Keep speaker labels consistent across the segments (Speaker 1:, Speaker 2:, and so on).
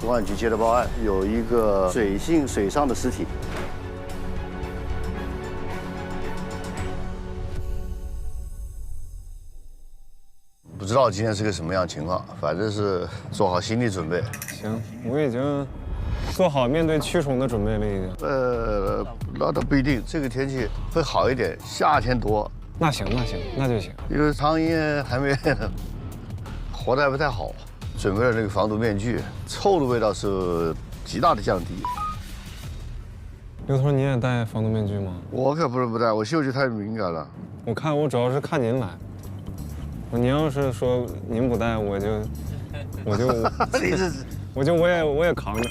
Speaker 1: 公安局接到报案，有一个水上的尸体。不知道今天是个什么样情况，反正是做好心理准备。
Speaker 2: 行，我已经做好面对蛆虫的准备了，已经。
Speaker 1: 那倒不一定，这个天气会好一点，夏天多。
Speaker 2: 那行，那就行。
Speaker 1: 因为苍蝇还没活得还不太好，准备了那个防毒面具，臭的味道是极大的降低。
Speaker 2: 刘头，你也戴防毒面具吗？
Speaker 1: 我可不是不戴，我嗅觉太敏感了。
Speaker 2: 我主要是看您来。您要是说您不戴，我就我也扛着。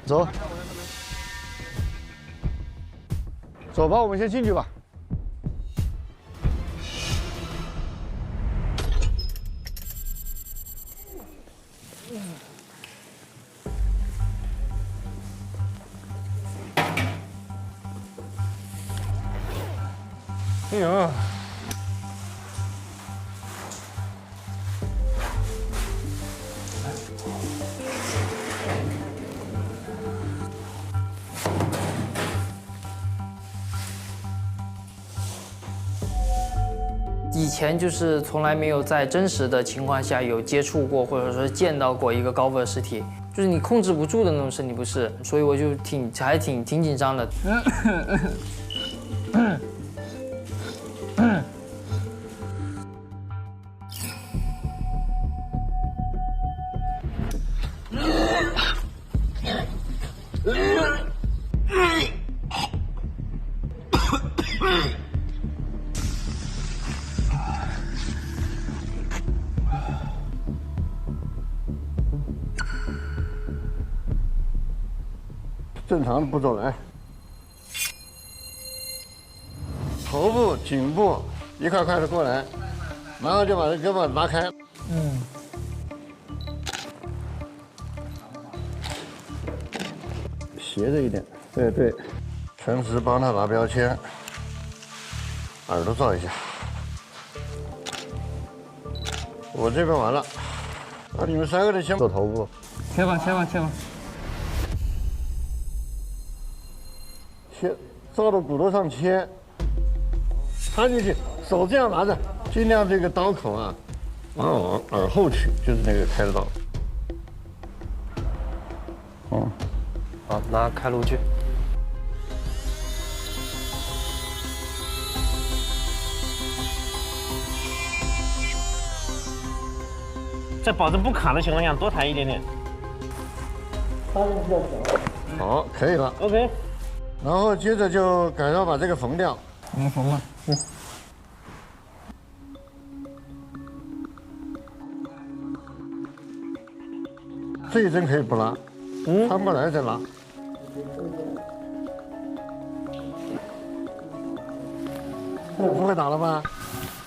Speaker 1: 走，走吧，我们先进去吧。
Speaker 2: 哎呦！
Speaker 3: 以前就是从来没有在真实的情况下有接触过，或者说见到过一个高富的尸体，就是你控制不住的那种身体不适，所以我就还挺紧张的。
Speaker 1: 正常的步骤来，头部、颈部一块块的过来，然后就把这胳膊拉开。斜着一点，对，同时帮他拿标签，耳朵照一下。我这边完了，那你们3个人先做头部。
Speaker 2: 切吧。
Speaker 1: 切，照到骨头上切，插进去，手这样拿着，尽量这个刀口啊，往耳后取，就是那个开刀。
Speaker 3: 好，拿开颅锯。
Speaker 4: 在保证不卡的情况下，多抬一点点。
Speaker 1: 好，可以了。
Speaker 4: OK。
Speaker 1: 然后接着就赶上把这个缝掉。
Speaker 2: 缝吧。
Speaker 1: 这一针可以不拉，穿过来再拉。不会打了吧？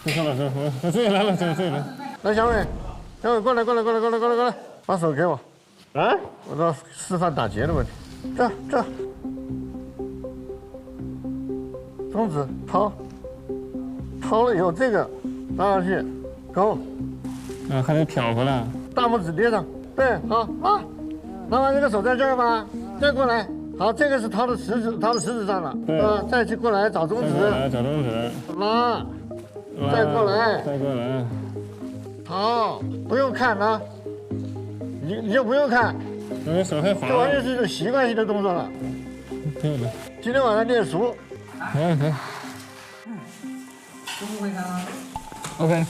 Speaker 2: 不错了，我自己来了，自己来。
Speaker 1: 来，小伟过来，把手给我。啊？我要示范打结的问题。这。 中指掏了以后，这个拉上去，勾，
Speaker 2: 还得挑回来。
Speaker 1: 大拇指捏上，对，好，拿完这个手在这儿吧，再过来，好，这个是掏到食指上了，再去过来找中指，拉，再过来，好，不用看啊，你就不用看，
Speaker 2: 我手太滑了，
Speaker 1: 这完全是一种习惯性的动作了。
Speaker 2: 对的，
Speaker 1: 今天晚上练熟。
Speaker 2: 可以。
Speaker 5: 都不会看吗
Speaker 2: ？OK。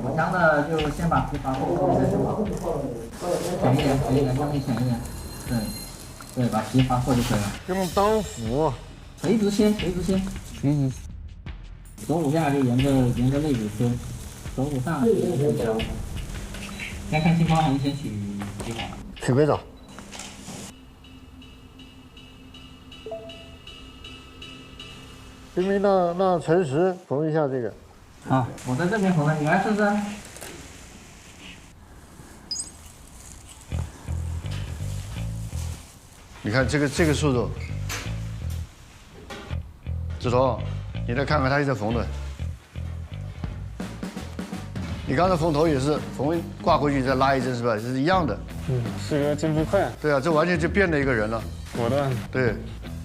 Speaker 5: 我枪的就先把皮划破，再说。浅一点，相对浅一点。对，把皮划破就可以了。
Speaker 1: 用刀斧。
Speaker 5: 垂直切。手骨下就沿着肋骨切，手骨上切削。该看青光还是先取皮划？
Speaker 1: 取龟爪。 冰冰让陈实缝一下这个。
Speaker 5: 好，我在这边缝了，你来试试。
Speaker 1: 你看这个速度，子彤，你再看看他一直缝的。你刚才缝头也是缝挂回去再拉一针是吧？这是一样的。
Speaker 2: 师哥进步快，
Speaker 1: 对啊，这完全就变了一个人了。
Speaker 2: 果断。
Speaker 1: 对，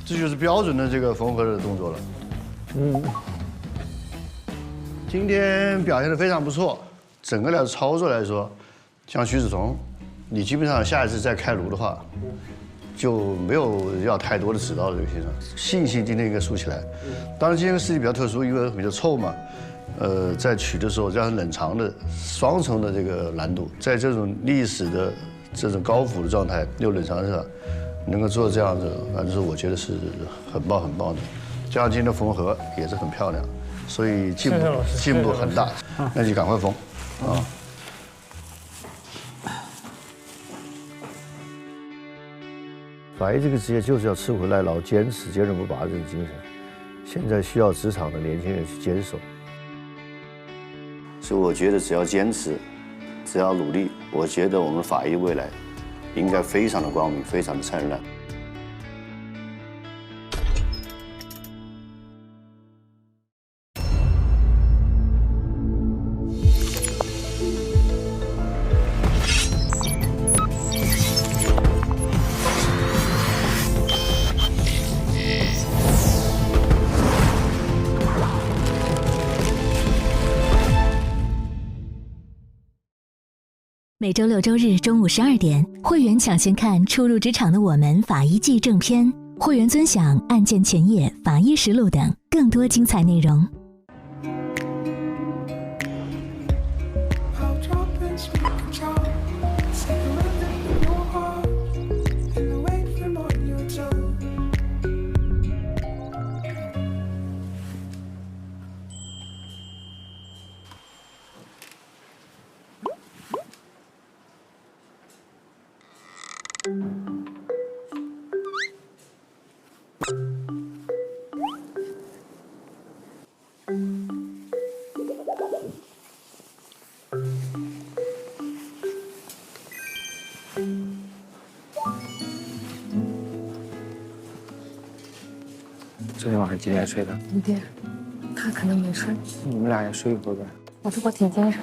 Speaker 1: 这就是标准的这个缝合的动作了。今天表现得非常不错，整个的操作来说，像徐子彤，你基本上下一次再开炉的话，就没有要太多的指导的这个先生，信心今天应该竖起来。当然今天事情比较特殊，因为比较臭嘛，在取的时候这样冷藏的双层的这个难度，在这种历史的这种高腐的状态又冷藏上，能够做这样子，反正是我觉得是很棒很棒的。加上今天的缝合也是很漂亮，所以进步很大，那就赶快缝啊！法医这个职业就是要吃苦耐劳、坚持、坚韧不拔这种精神，现在需要职场的年轻人去坚守。所以我觉得只要坚持，只要努力，我觉得我们法医未来应该非常的光明，非常的灿烂。
Speaker 6: 每周六周日中午12点，会员抢先看《初入职场的我们法医季》正片，会员尊享案件前夜、法医实录等更多精彩内容。
Speaker 2: 昨天晚上几点睡的
Speaker 7: 5点，他可能没睡。
Speaker 2: 你们俩也睡一会儿呗。
Speaker 7: 我这会挺精神。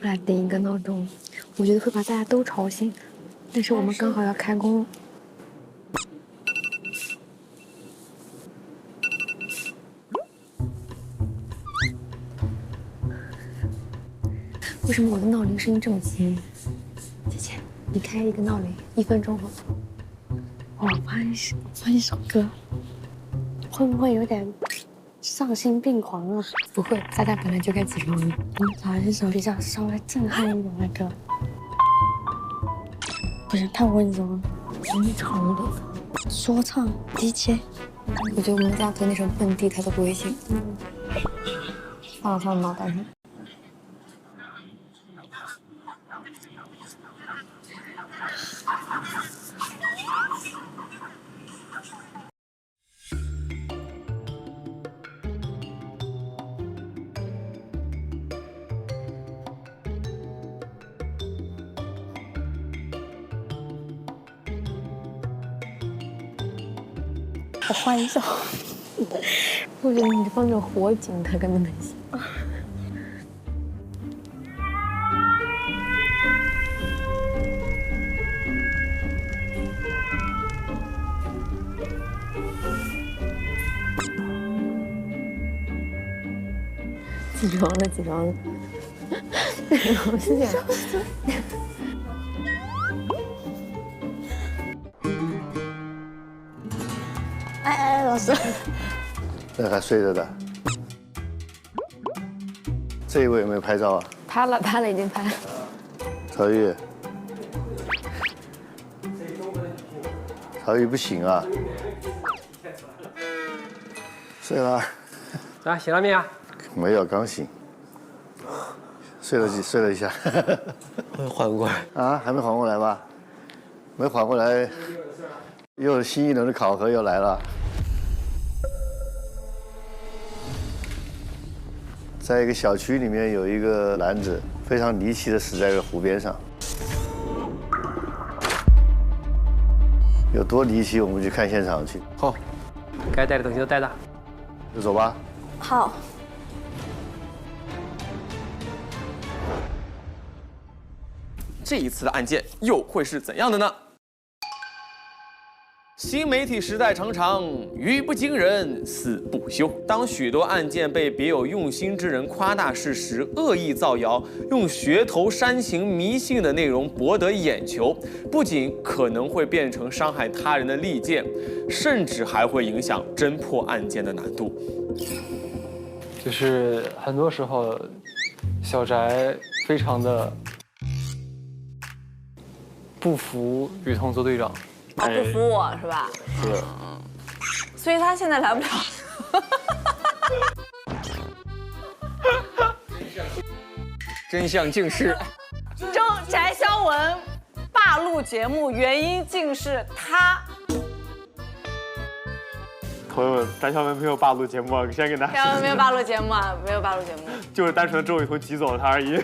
Speaker 7: 我俩定一个闹钟，我觉得会把大家都吵醒，但是我们刚好要开工。为什么我的闹铃声音这么轻？姐姐，你开一个闹铃，1分钟后。我放一首歌，会不会有点丧心病狂啊？不会，大家本来就该起床了。找一首比较稍微震撼一点的歌。不是太温柔了，你吵我的。说唱 DJ， 我觉得我们家头那首蹦迪他都不会信。放到他的脑袋上。我换一首，我觉得你放着火警，他根本能行。起床了，起床了。我是这样。哎，老师。
Speaker 1: 这还睡着的。这一位有没有拍照啊？
Speaker 7: 拍了，拍了，已经拍了。
Speaker 1: 曹玉，曹玉不行啊，睡了。
Speaker 2: 啊，醒了没有？
Speaker 1: 没有，刚醒。睡了一下。
Speaker 2: 缓过来
Speaker 1: 啊，还没缓过来吧？没缓过来，又新一轮的考核又来了。在一个小区里面有一个男子非常离奇的死在一个湖边上，有多离奇，我们去看现场去。
Speaker 2: 好，该带的东西都带上，
Speaker 1: 就走吧。
Speaker 7: 好。
Speaker 8: 这一次的案件又会是怎样的呢？新媒体时代常常语不惊人死不休。当许多案件被别有用心之人夸大事实、恶意造谣，用噱头、煽情、迷信的内容博得眼球，不仅可能会变成伤害他人的利剑，甚至还会影响侦破案件的难度。
Speaker 9: 就是很多时候，小翟非常的不服雨桐做队长。
Speaker 10: 啊，不服我是吧？
Speaker 1: 是。
Speaker 10: 所以他现在来不了。
Speaker 8: 真相竟是
Speaker 10: 翟潇闻罢录节目，原因竟是他。
Speaker 9: 朋友们，翟潇闻没有罢录节目啊，先给大家。
Speaker 10: 没有罢录节目啊，没有罢录节目，
Speaker 9: 就是单纯的周雨桐挤走了他而已。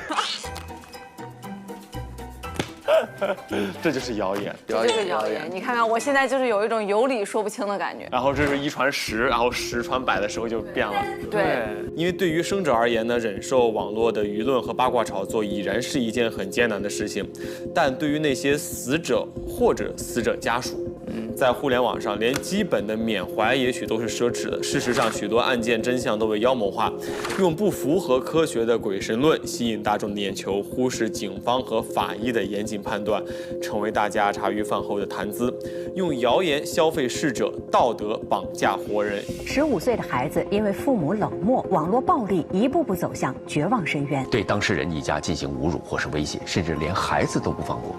Speaker 8: 这就是谣言，
Speaker 10: 这就是谣言。你看看，我现在就是有一种有理说不清的感觉。
Speaker 8: 然后这是1传10，然后10传100的时候就变了。
Speaker 10: 对，
Speaker 8: 因为对于生者而言呢，忍受网络的舆论和八卦炒作已然是一件很艰难的事情，但对于那些死者或者死者家属，在互联网上连基本的缅怀也许都是奢侈的。事实上，许多案件真相都被妖魔化，用不符合科学的鬼神论吸引大众的眼球，忽视警方和法医的严谨判断，成为大家茶余饭后的谈资。用谣言消费逝者，道德绑架活人。
Speaker 11: 15岁的孩子因为父母冷漠、网络暴力，一步步走向绝望深渊，
Speaker 12: 对当事人一家进行侮辱或是威胁，甚至连孩子都不放过。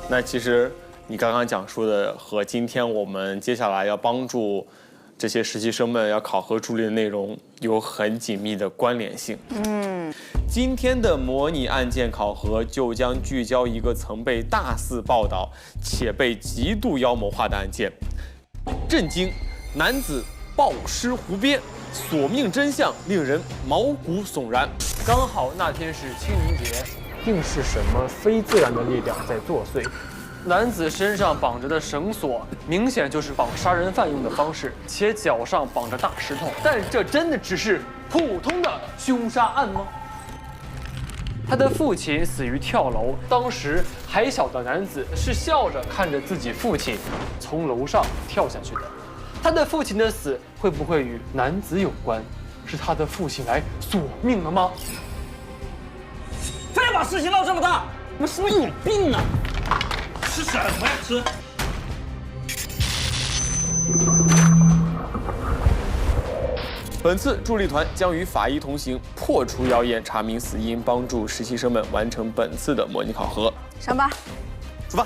Speaker 8: 那其实你刚刚讲述的和今天我们接下来要帮助这些实习生们要考核助力的内容有很紧密的关联性。今天的模拟案件考核就将聚焦一个曾被大肆报道且被极度妖魔化的案件。震惊，男子暴尸湖边，索命真相令人毛骨悚然。
Speaker 9: 刚好那天是清明节，定是什么非自然的力量在作祟。男子身上绑着的绳索，明显就是绑杀人犯用的方式，且脚上绑着大石头。但这真的只是普通的凶杀案吗？他的父亲死于跳楼，当时还小的男子是笑着看着自己父亲从楼上跳下去的。他的父亲的死会不会与男子有关？是他的父亲来索命了吗？
Speaker 4: 非要把事情闹这么大，你们是不是有病啊？吃什么呀？吃！
Speaker 8: 本次助力团将与法医同行，破除谣言，查明死因，帮助实习生们完成本次的模拟考核。
Speaker 10: 上吧，
Speaker 8: 出发。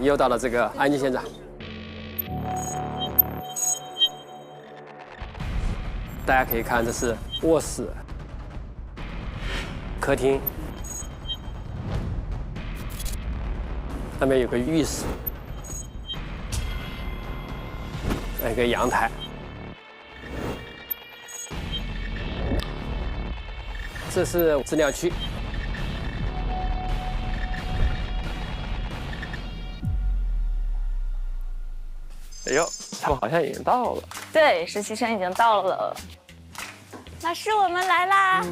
Speaker 2: 又到了这个案件现场，大家可以看，这是卧室、客厅，那边有个浴室，还有一个阳台，这是资料区。
Speaker 9: 哎呦，他们好像已经到了。
Speaker 10: 对，实习生已经到了。老师，我们来啦！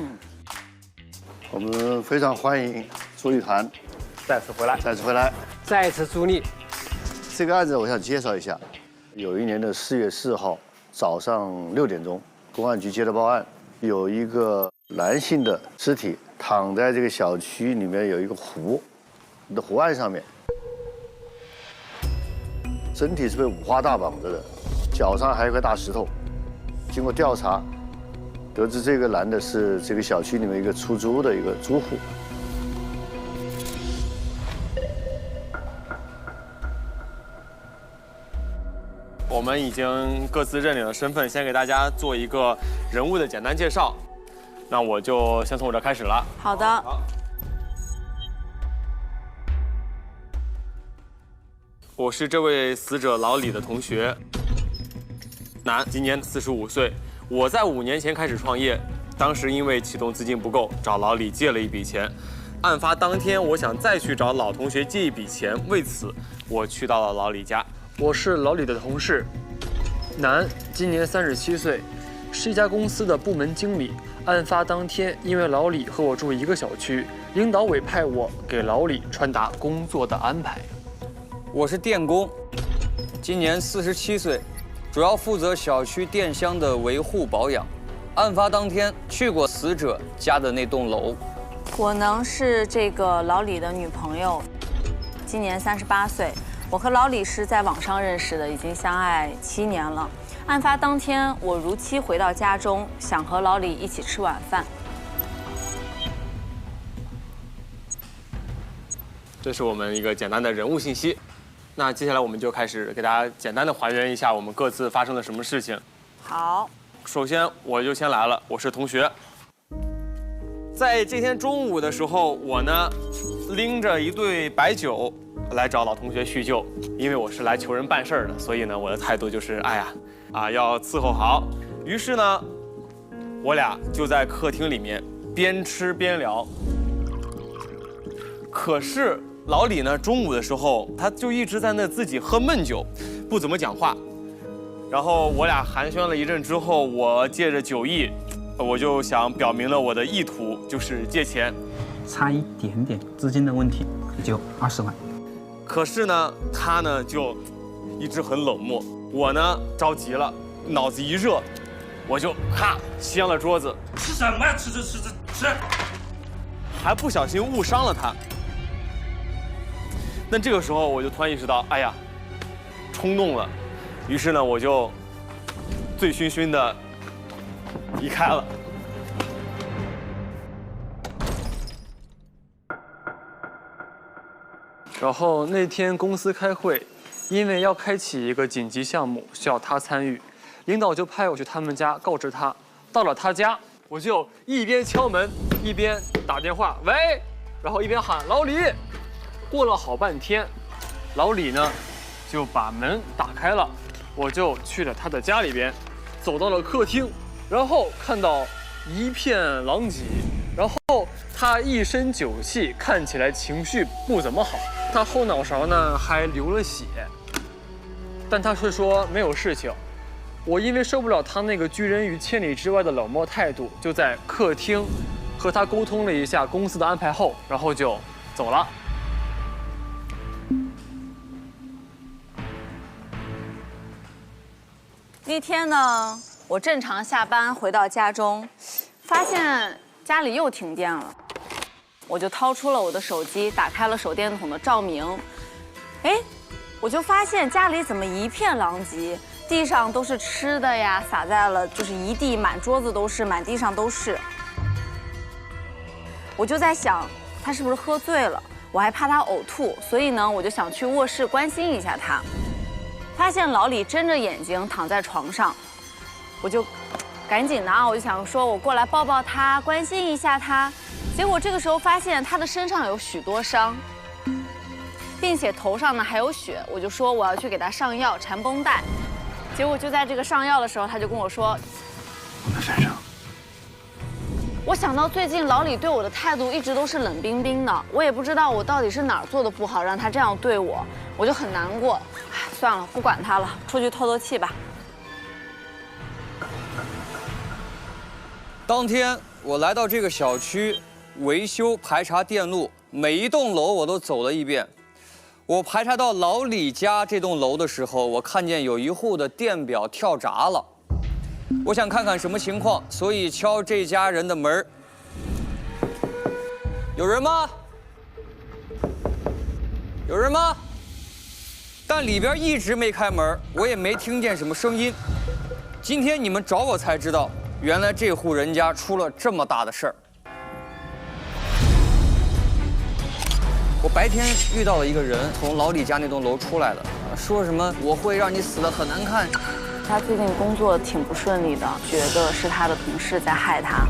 Speaker 13: 我们非常欢迎朱立团
Speaker 9: 再次回来，
Speaker 4: 再次助力。
Speaker 13: 这个案子我想介绍一下。有一年的4月4号早上6点钟，公安局接到报案，有一个男性的尸体躺在这个小区里面有一个湖的湖岸上面，身体是被五花大绑着的，脚上还有一块大石头。经过调查，得知这个男的是这个小区里面一个出租的一个租户。
Speaker 8: 我们已经各自认领了身份，先给大家做一个人物的简单介绍。那我就先从我这开始了。
Speaker 10: 好的。
Speaker 8: 我是这位死者老李的同学，男，今年45岁。我在5年前开始创业，当时因为启动资金不够，找老李借了一笔钱。案发当天，我想再去找老同学借一笔钱，为此我去到了老李家。
Speaker 9: 我是老李的同事，男，今年37岁，是一家公司的部门经理。案发当天，因为老李和我住一个小区，领导委派我给老李传达工作的安排。
Speaker 14: 我是电工，今年47岁，主要负责小区电箱的维护保养。案发当天去过死者家的那栋楼。
Speaker 10: 我呢是这个老李的女朋友，今年38岁。我和老李是在网上认识的，已经相爱7年了。案发当天，我如期回到家中，想和老李一起吃晚饭。
Speaker 8: 这是我们一个简单的人物信息。那接下来我们就开始给大家简单的还原一下我们各自发生了什么事情。
Speaker 10: 好，
Speaker 8: 首先我就先来了，我是同学。在这天中午的时候，我呢拎着一对白酒来找老同学叙旧，因为我是来求人办事儿的，所以呢我的态度就是要伺候好。于是呢，我俩就在客厅里面边吃边聊。可是老李呢，中午的时候他就一直在那自己喝闷酒，不怎么讲话。然后我俩寒暄了一阵之后，我借着酒意，我就想表明了我的意图，就是借钱。
Speaker 4: 差一点点资金的问题，就20万。
Speaker 8: 可是呢，他呢就一直很冷漠，我呢着急了，脑子一热，我就咔掀了桌子。
Speaker 4: 吃什么呀？吃，
Speaker 8: 还不小心误伤了他。那这个时候我就突然意识到，冲动了，于是呢我就醉醺醺的离开了。
Speaker 9: 然后那天公司开会，因为要开启一个紧急项目，需要他参与，领导就派我去他们家告知他。到了他家，我就一边敲门一边打电话，喂，然后一边喊老李。过了好半天，老李呢就把门打开了，我就去了他的家里边，走到了客厅，然后看到一片狼藉，然后他一身酒气，看起来情绪不怎么好。他后脑勺呢还流了血，但他却说没有事情。我因为受不了他那个拒人于千里之外的冷漠态度，就在客厅和他沟通了一下公司的安排后，然后就走了。
Speaker 10: 那天呢，我正常下班回到家中，发现家里又停电了。我就掏出了我的手机，打开了手电筒的照明。我就发现家里怎么一片狼藉，地上都是吃的呀，洒在了就是一地，满桌子都是，满地上都是。我就在想，他是不是喝醉了？我还怕他呕吐，所以呢，我就想去卧室关心一下他。发现老李睁着眼睛躺在床上，我就赶紧的我就想说我过来抱抱他，关心一下他。结果这个时候发现他的身上有许多伤，并且头上呢还有血，我就说我要去给他上药，缠绷带。结果就在这个上药的时候，他就跟我说，
Speaker 4: 我们身上
Speaker 10: 我想到最近老李对我的态度一直都是冷冰冰的，我也不知道我到底是哪儿做的不好，让他这样对我，我就很难过。唉，算了，不管他了，出去透透气吧。
Speaker 14: 当天我来到这个小区维修排查电路，每一栋楼我都走了一遍。我排查到老李家这栋楼的时候，我看见有一户的电表跳闸了。我想看看什么情况，所以敲这家人的门。有人吗？有人吗？但里边一直没开门，我也没听见什么声音。今天你们找我才知道，原来这户人家出了这么大的事儿。我白天遇到了一个人，从老李家那栋楼出来的，说什么我会让你死得很难看。
Speaker 10: 他最近工作挺不顺利的，觉得是他的同事在害他。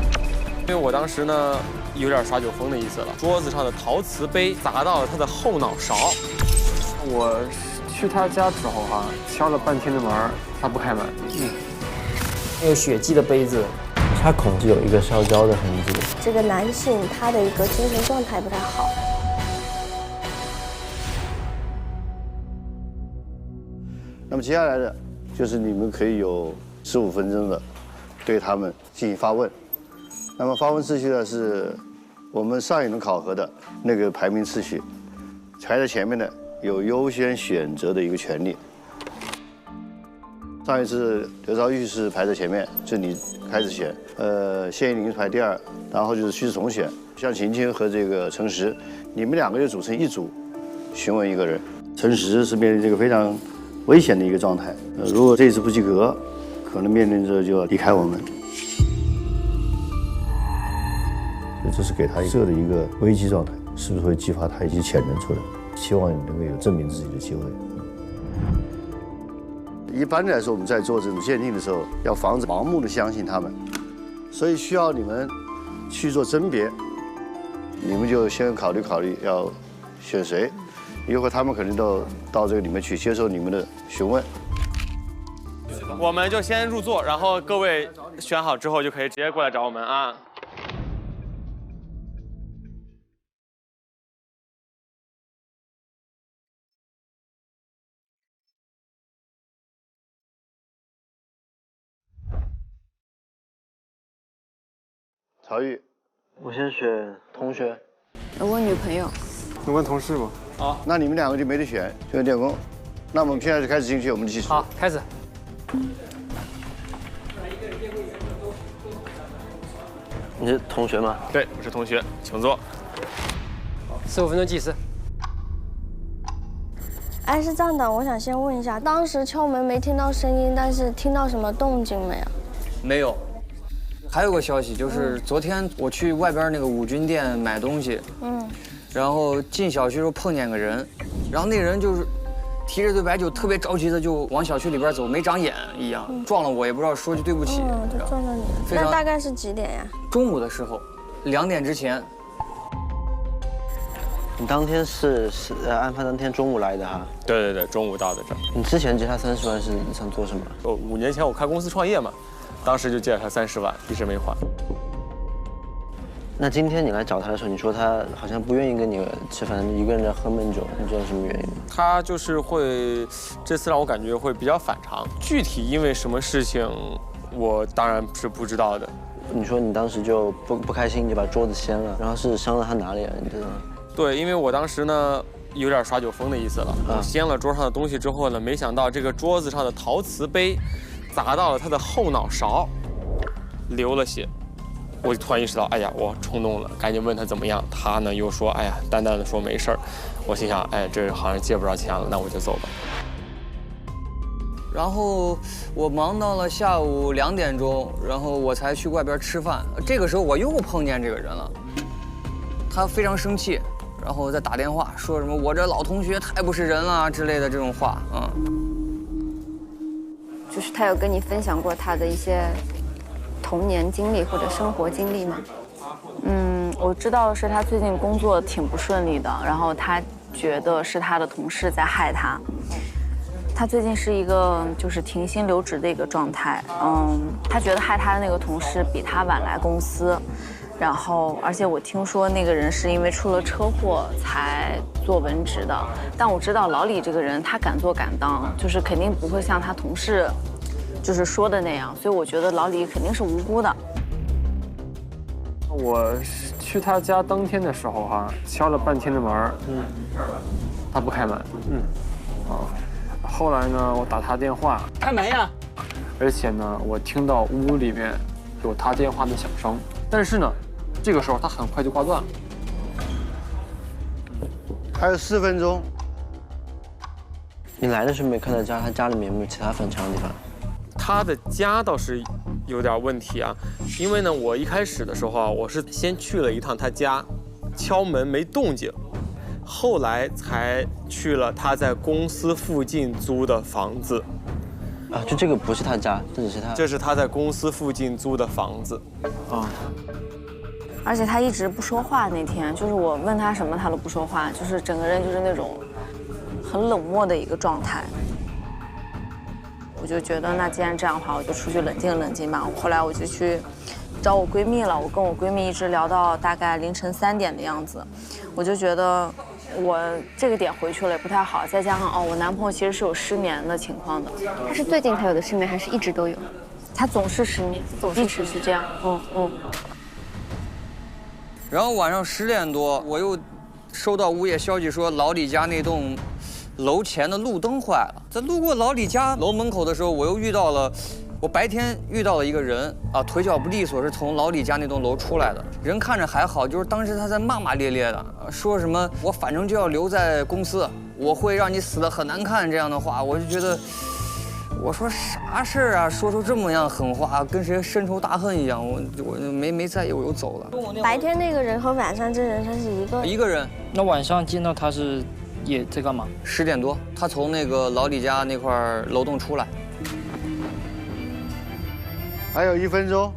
Speaker 8: 因为我当时呢有点耍酒疯的意思了，桌子上的陶瓷杯砸到了他的后脑勺。
Speaker 2: 我去他家之后哈，敲了半天的门，他不开门。
Speaker 3: 有血迹的杯子，
Speaker 15: 他孔是有一个烧焦的痕迹。
Speaker 7: 这个男性他的一个精神状态不太好。
Speaker 13: 那么接下来的就是你们可以有15分钟的对他们进行发问。那么发问次序呢是我们上一轮考核的那个排名次序，排在前面的有优先选择的一个权利。上一次刘朝玉是排在前面，就你开始选。谢依霖排第2，然后就是徐志从选。像秦青和这个陈实，你们2个就组成一组，询问一个人。陈实是面临这个非常危险的一个状态，如果这次不及格，可能面临着就要离开我们。这是给他设的一个危机状态，是不是会激发他一些潜能出来？希望你能够有证明自己的机会。一般来说，我们在做这种鉴定的时候，要防止盲目的相信他们，所以需要你们去做甄别。你们就先考虑考虑要选谁，一会儿他们肯定到这个里面去接受你们的询问。
Speaker 8: 我们就先入座，然后各位选好之后就可以直接过来找我们啊。
Speaker 13: 曹玉，
Speaker 15: 我先选同学。
Speaker 7: 我问女朋友。
Speaker 2: 能问同事吗？
Speaker 13: 好，那你们2个就没得选，就问电工。那我们现在就开始进去我们的计时。
Speaker 3: 好，开始。
Speaker 15: 你是同学吗？
Speaker 8: 对，我是同学，请坐。
Speaker 3: 15分钟计时。
Speaker 7: 哎，是这样的，我想先问一下，当时敲门没听到声音，但是听到什么动静没有？
Speaker 14: 没有。还有个消息就是昨天我去外边那个五金店买东西，然后进小区时候碰见个人，然后那人就是提着对白酒特别着急的就往小区里边走，没长眼一样，撞了我也不知道说句对不起。
Speaker 7: 就撞到你。那大概是几点呀？
Speaker 14: 中午的时候，2点之前。
Speaker 15: 你当天是案发当天中午来的哈？
Speaker 8: 对，中午到的这儿。
Speaker 15: 你之前借他30万是你想做什么
Speaker 8: ？5年前我开公司创业嘛，当时就借了他30万，一直没还。
Speaker 15: 那今天你来找他的时候，你说他好像不愿意跟你吃饭，一个人在喝闷酒，你知道什么原因吗？
Speaker 8: 他就是会，这次让我感觉会比较反常。具体因为什么事情，我当然是不知道的。
Speaker 15: 你说你当时就不开心，就把桌子掀了，然后是伤到他哪里了？你知道吗？
Speaker 8: 对，因为我当时呢有点耍酒疯的意思了。我掀了桌上的东西之后呢，没想到这个桌子上的陶瓷杯砸到了他的后脑勺，流了血。我就突然意识到，哎呀，我冲动了，赶紧问他怎么样。他呢又说，哎呀，淡淡的说没事儿。我心想，哎，这好像借不着钱了，那我就走吧。
Speaker 14: 然后我忙到了下午2点钟，然后我才去外边吃饭。这个时候我又碰见这个人了，他非常生气，然后再打电话说什么我这老同学太不是人了之类的这种话，
Speaker 7: 就是他有跟你分享过他的一些童年经历或者生活经历吗？
Speaker 10: 我知道的是他最近工作挺不顺利的，然后他觉得是他的同事在害他。他最近是一个就是停薪留职的一个状态，他觉得害他的那个同事比他晚来公司，然后而且我听说那个人是因为出了车祸才做文职的，但我知道老李这个人他敢做敢当，就是肯定不会像他同事就是说的那样，所以我觉得老李肯定是无辜的。
Speaker 2: 我去他家当天的时候敲了半天的门，他不开门，后来呢，我打他电话，
Speaker 4: 开门呀！
Speaker 2: 而且呢，我听到屋里面有他电话的响声，但是呢，这个时候他很快就挂断了。
Speaker 13: 还有4分钟。
Speaker 15: 你来的时候没看到他家里面有没有其他翻墙的地方？
Speaker 8: 他的家倒是有点问题啊，因为呢，我一开始的时候我是先去了一趟他家，敲门没动静，后来才去了他在公司附近租的房子。
Speaker 15: 啊，就这个不是他家，这是他
Speaker 8: 在公司附近租的房子。
Speaker 10: 而且他一直不说话，那天就是我问他什么他都不说话，就是整个人就是那种很冷漠的一个状态。我就觉得那既然这样的话，我就出去冷静冷静吧。后来我就去找我闺蜜了，我跟我闺蜜一直聊到大概凌晨3点的样子，我就觉得我这个点回去了也不太好，再加上我男朋友其实是有失眠的情况的。
Speaker 7: 他是最近才有的失眠，还是一直都有？
Speaker 10: 他总是失眠，一直是这样。
Speaker 14: 然后晚上10点多，我又收到物业消息说老李家那栋楼前的路灯坏了。在路过老李家楼门口的时候，我白天遇到了一个人腿脚不利索，是从老李家那栋楼出来的。人看着还好，就是当时他在骂骂咧咧的，说什么我反正就要留在公司，我会让你死得很难看这样的话，我就觉得。我说啥事儿啊？说出这么样狠话，跟谁深仇大恨一样。我没在意，我又走了。
Speaker 7: 白天那个人和晚上这人他是一个
Speaker 14: 人。
Speaker 3: 那晚上见到他是也在干嘛
Speaker 14: ？10点多，他从那个老李家那块楼栋出来。
Speaker 13: 还有1分钟。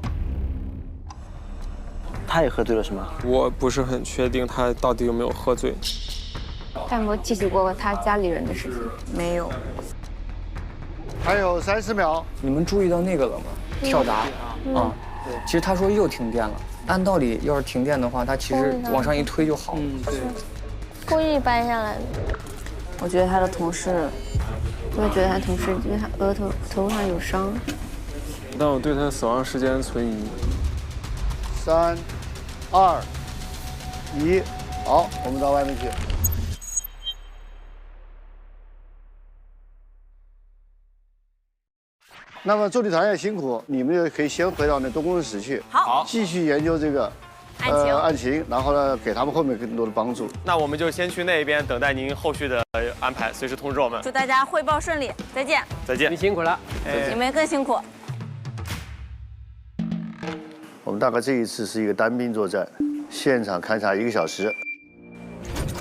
Speaker 15: 他也喝醉了是吗？
Speaker 8: 我不是很确定他到底有没有喝醉。
Speaker 7: 他有没有记起过他家里人的事情？
Speaker 10: 没有。
Speaker 13: 还有30秒。
Speaker 14: 你们注意到那个了吗？跳闸对，其实他说又停电了。按道理，要是停电的话，他其实往上一推就好了。
Speaker 7: 对。故意掰下来的。
Speaker 10: 我觉得他的同事，
Speaker 7: 我也觉得他同事，因为他额头上有伤。
Speaker 2: 但我对他死亡时间存疑。
Speaker 13: 3、2、1，好，我们到外面去。那么助理团也辛苦，你们也可以先回到那东公室去，
Speaker 10: 好，
Speaker 13: 继续研究这个案情，然后呢，给他们后面更多的帮助。
Speaker 8: 那我们就先去那边等待您后续的安排，随时通知我们。
Speaker 10: 祝大家汇报顺利，再见。
Speaker 8: 再见，
Speaker 2: 你辛苦了，
Speaker 10: 你们更辛苦。
Speaker 13: 我们大概这一次是一个单兵作战，现场勘察1个小时，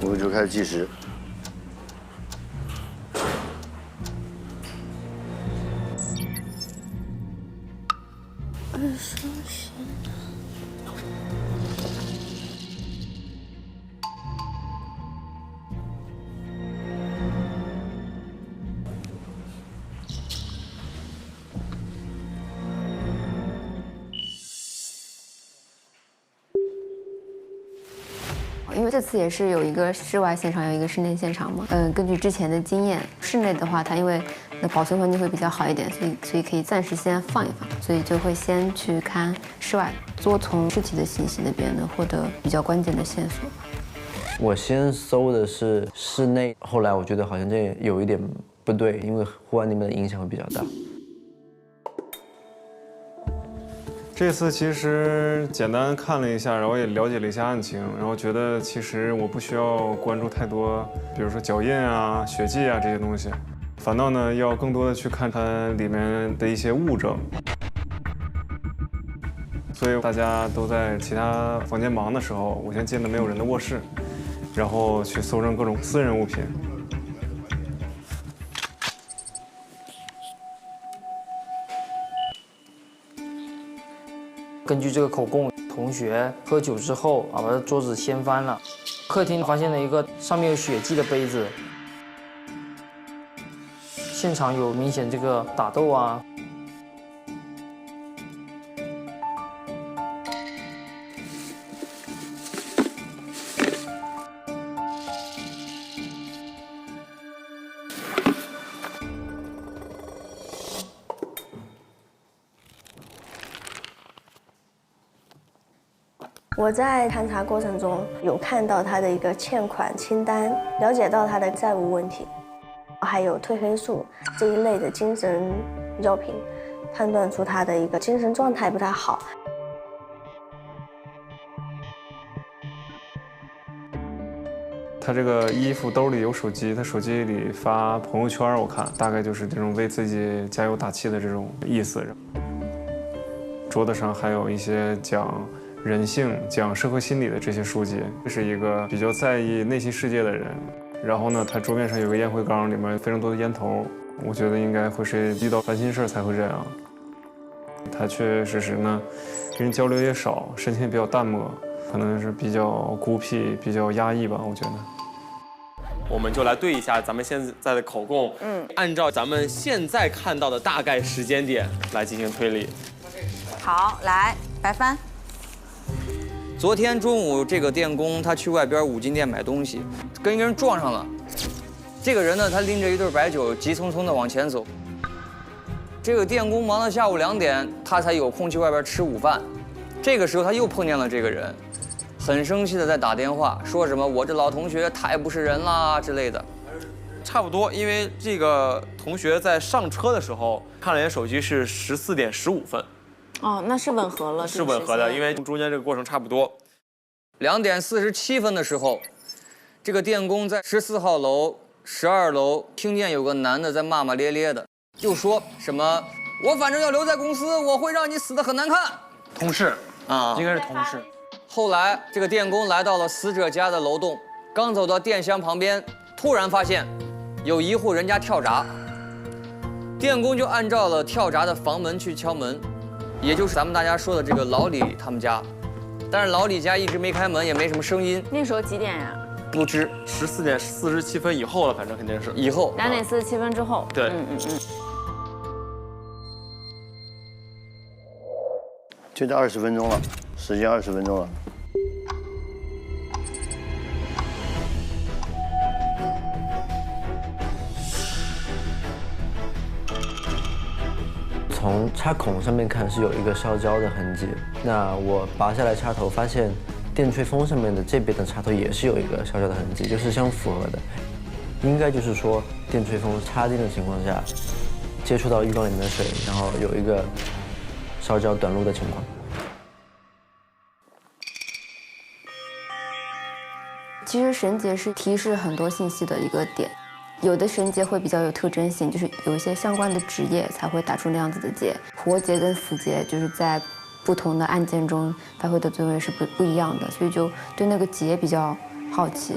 Speaker 13: 我们就开始计时。
Speaker 7: 因为这次也是有一个室外现场，有一个室内现场嘛。根据之前的经验，室内的话，它因为保存环境会比较好一点，所以可以暂时先放一放，所以就会先去看室外，多从尸体的信息那边呢获得比较关键的线索。
Speaker 15: 我先搜的是室内，后来我觉得好像这有一点不对，因为户外那边的影响会比较大。
Speaker 16: 这次其实简单看了一下，然后也了解了一下案情，然后觉得其实我不需要关注太多，比如说脚印啊、血迹啊这些东西，反倒呢要更多的去看它里面的一些物证。所以大家都在其他房间忙的时候，我先进了没有人的卧室，然后去搜证各种私人物品。
Speaker 3: 根据这个口供，同学喝酒之后把他桌子掀翻了，客厅发现了一个上面有血迹的杯子，现场有明显这个打斗啊。
Speaker 17: 我在勘查过程中有看到他的一个欠款清单，了解到他的债务问题，还有褪黑素这一类的精神药品，判断出他的一个精神状态不太好。
Speaker 16: 他这个衣服兜里有手机，他手机里发朋友圈，我看大概就是这种为自己加油打气的这种意思。桌子上还有一些讲人性、讲社会心理的这些书籍。这是一个比较在意内心世界的人。然后呢，他桌面上有个烟灰缸，里面非常多的烟头。我觉得应该会是遇到烦心事儿才会这样。他确确实实呢，跟人交流也少，神情也比较淡漠，可能是比较孤僻、比较压抑吧，我觉得。
Speaker 8: 我们就来对一下咱们现在的口供，按照咱们现在看到的大概时间点来进行推理。
Speaker 10: 好，来，白帆。
Speaker 14: 昨天中午，这个电工他去外边五金店买东西，跟一个人撞上了。这个人呢，他拎着一对白酒，急匆匆地往前走。这个电工忙到下午2点，他才有空去外边吃午饭。这个时候他又碰见了这个人，很生气的在打电话，说什么我这老同学太不是人啦之类的。
Speaker 8: 差不多，因为这个同学在上车的时候看了一眼手机是14点15分。
Speaker 10: 哦，那是吻合了，
Speaker 8: 是吻合的，因为中间这个过程差不多。
Speaker 14: 2点47分的时候，这个电工在14号楼、12楼听见有个男的在骂骂咧咧的，就说什么我反正要留在公司，我会让你死得很难看。
Speaker 9: 同事
Speaker 14: 啊，
Speaker 9: 应该是同事。
Speaker 14: 后来这个电工来到了死者家的楼栋，刚走到电箱旁边，突然发现有一户人家跳闸，电工就按照了跳闸的房门去敲门。也就是咱们大家说的这个老李他们家，但是老李家一直没开门，也没什么声音。
Speaker 10: 那时候几点呀？
Speaker 14: 不知
Speaker 8: ，14点47分以后了，反正肯定是
Speaker 14: 以后。
Speaker 10: 2点47分之后。
Speaker 8: 对，
Speaker 13: 就在20分钟了，时间20分钟了。
Speaker 15: 从插孔上面看是有一个烧焦的痕迹，那我拔下来插头，发现电吹风上面的这边的插头也是有一个烧焦的痕迹，就是相符合的。应该就是说电吹风插电的情况下，接触到浴缸里面的水，然后有一个烧焦短路的情况。
Speaker 18: 其实绳结是提示很多信息的一个点。有的绳结会比较有特征性，就是有一些相关的职业才会打出那样子的结。活结跟死结就是在不同的案件中发挥的作用是不一样的，所以就对那个结比较好奇。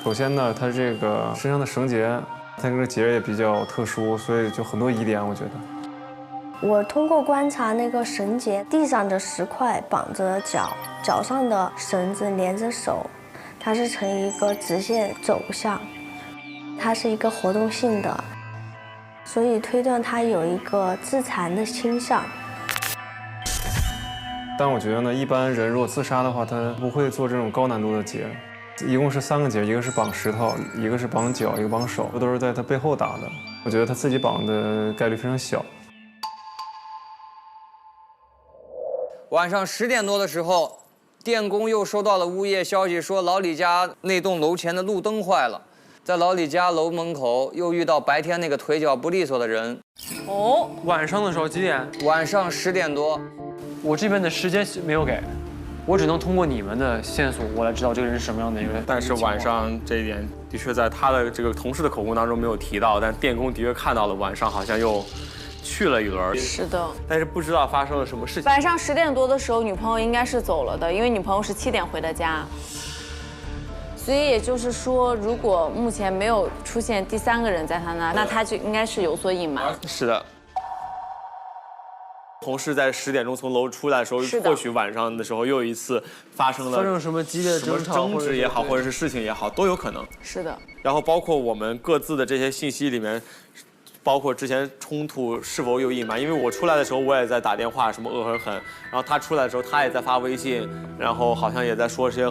Speaker 16: 首先呢，它这个身上的绳结，它这个结也比较特殊，所以就很多疑点，我觉得。
Speaker 17: 我通过观察那个绳结，地上的石块绑着脚，脚上的绳子连着手，它是呈一个直线走向，它是一个活动性的，所以推断它有一个自残的倾向。
Speaker 16: 但我觉得呢，一般人如果自杀的话，他不会做这种高难度的结。一共是3个结，一个是绑石头，一个是绑脚，一个绑手，这都是在他背后打的。我觉得他自己绑的概率非常小。
Speaker 14: 晚上10点多的时候，电工又收到了物业消息，说老李家那栋楼前的路灯坏了，在老李家楼门口又遇到白天那个腿脚不利索的人。
Speaker 9: 哦，晚上的时候几点？
Speaker 14: 晚上10点多。
Speaker 9: 我这边的时间没有给，我只能通过你们的线索，我来知道这个人是什么样的一个。
Speaker 8: 但是晚上这一点的确在他的这个同事的口供当中没有提到，但电工的确看到了晚上好像又去了一轮。
Speaker 10: 是的，
Speaker 8: 但是不知道发生了什么事情。
Speaker 10: 晚上10点多的时候，女朋友应该是走了的，因为女朋友是7点回的家。所以也就是说，如果目前没有出现第3个人在他那，那他就应该是有所隐瞒。
Speaker 8: 是的。同事在10点钟从楼出来的时候，或许晚上的时候又一次发生了
Speaker 9: 什么激烈争吵、
Speaker 8: 争执也好，或者是事情也好，都有可能。
Speaker 10: 是的。
Speaker 8: 然后包括我们各自的这些信息里面，包括之前冲突是否有隐瞒，因为我出来的时候我也在打电话，什么恶狠狠，然后他出来的时候他也在发微信，然后好像也在说些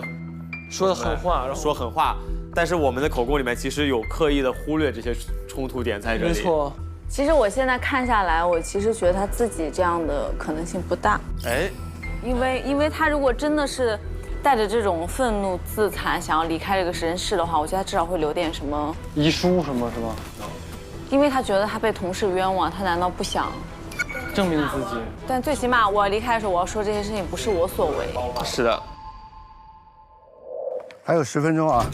Speaker 9: 说的狠话，
Speaker 8: 说狠话。但是我们的口供里面其实有刻意的忽略这些冲突点在这里。
Speaker 9: 没错。
Speaker 10: 其实我现在看下来，我其实觉得他自己这样的可能性不大。
Speaker 8: 哎，
Speaker 10: 因为他如果真的是带着这种愤怒、自残，想要离开这个人世的话，我觉得他至少会留点什么
Speaker 9: 遗书什么是吧？
Speaker 10: 因为他觉得他被同事冤枉，他难道不想
Speaker 9: 证明自己？
Speaker 10: 但最起码我离开的时候，我要说这些事情不是我所为。
Speaker 8: 是的。
Speaker 13: 还有10分钟啊。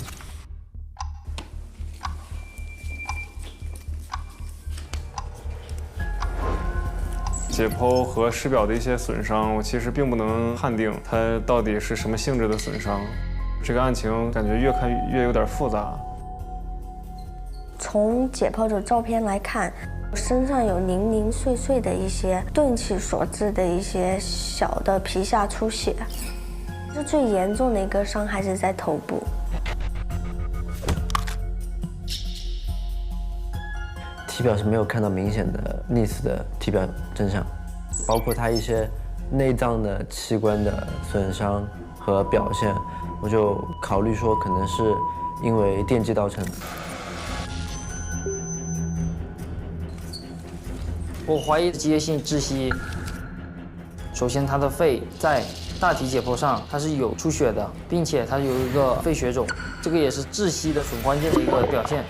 Speaker 16: 解剖和尸表的一些损伤，我其实并不能判定它到底是什么性质的损伤。这个案情感觉越看越有点复杂。
Speaker 17: 从解剖的照片来看，身上有零零碎碎的一些钝器所致的一些小的皮下出血。这最严重的一个伤还是在头部。
Speaker 15: 体表是没有看到明显的溺死的体表征象，包括他一些内脏的器官的损伤和表现，我就考虑说可能是因为电击造成的。
Speaker 3: 我怀疑机械性窒息。首先，他的肺在大体解剖上它是有出血的，并且它有一个肺血肿，这个也是窒息的很关键的一个表现。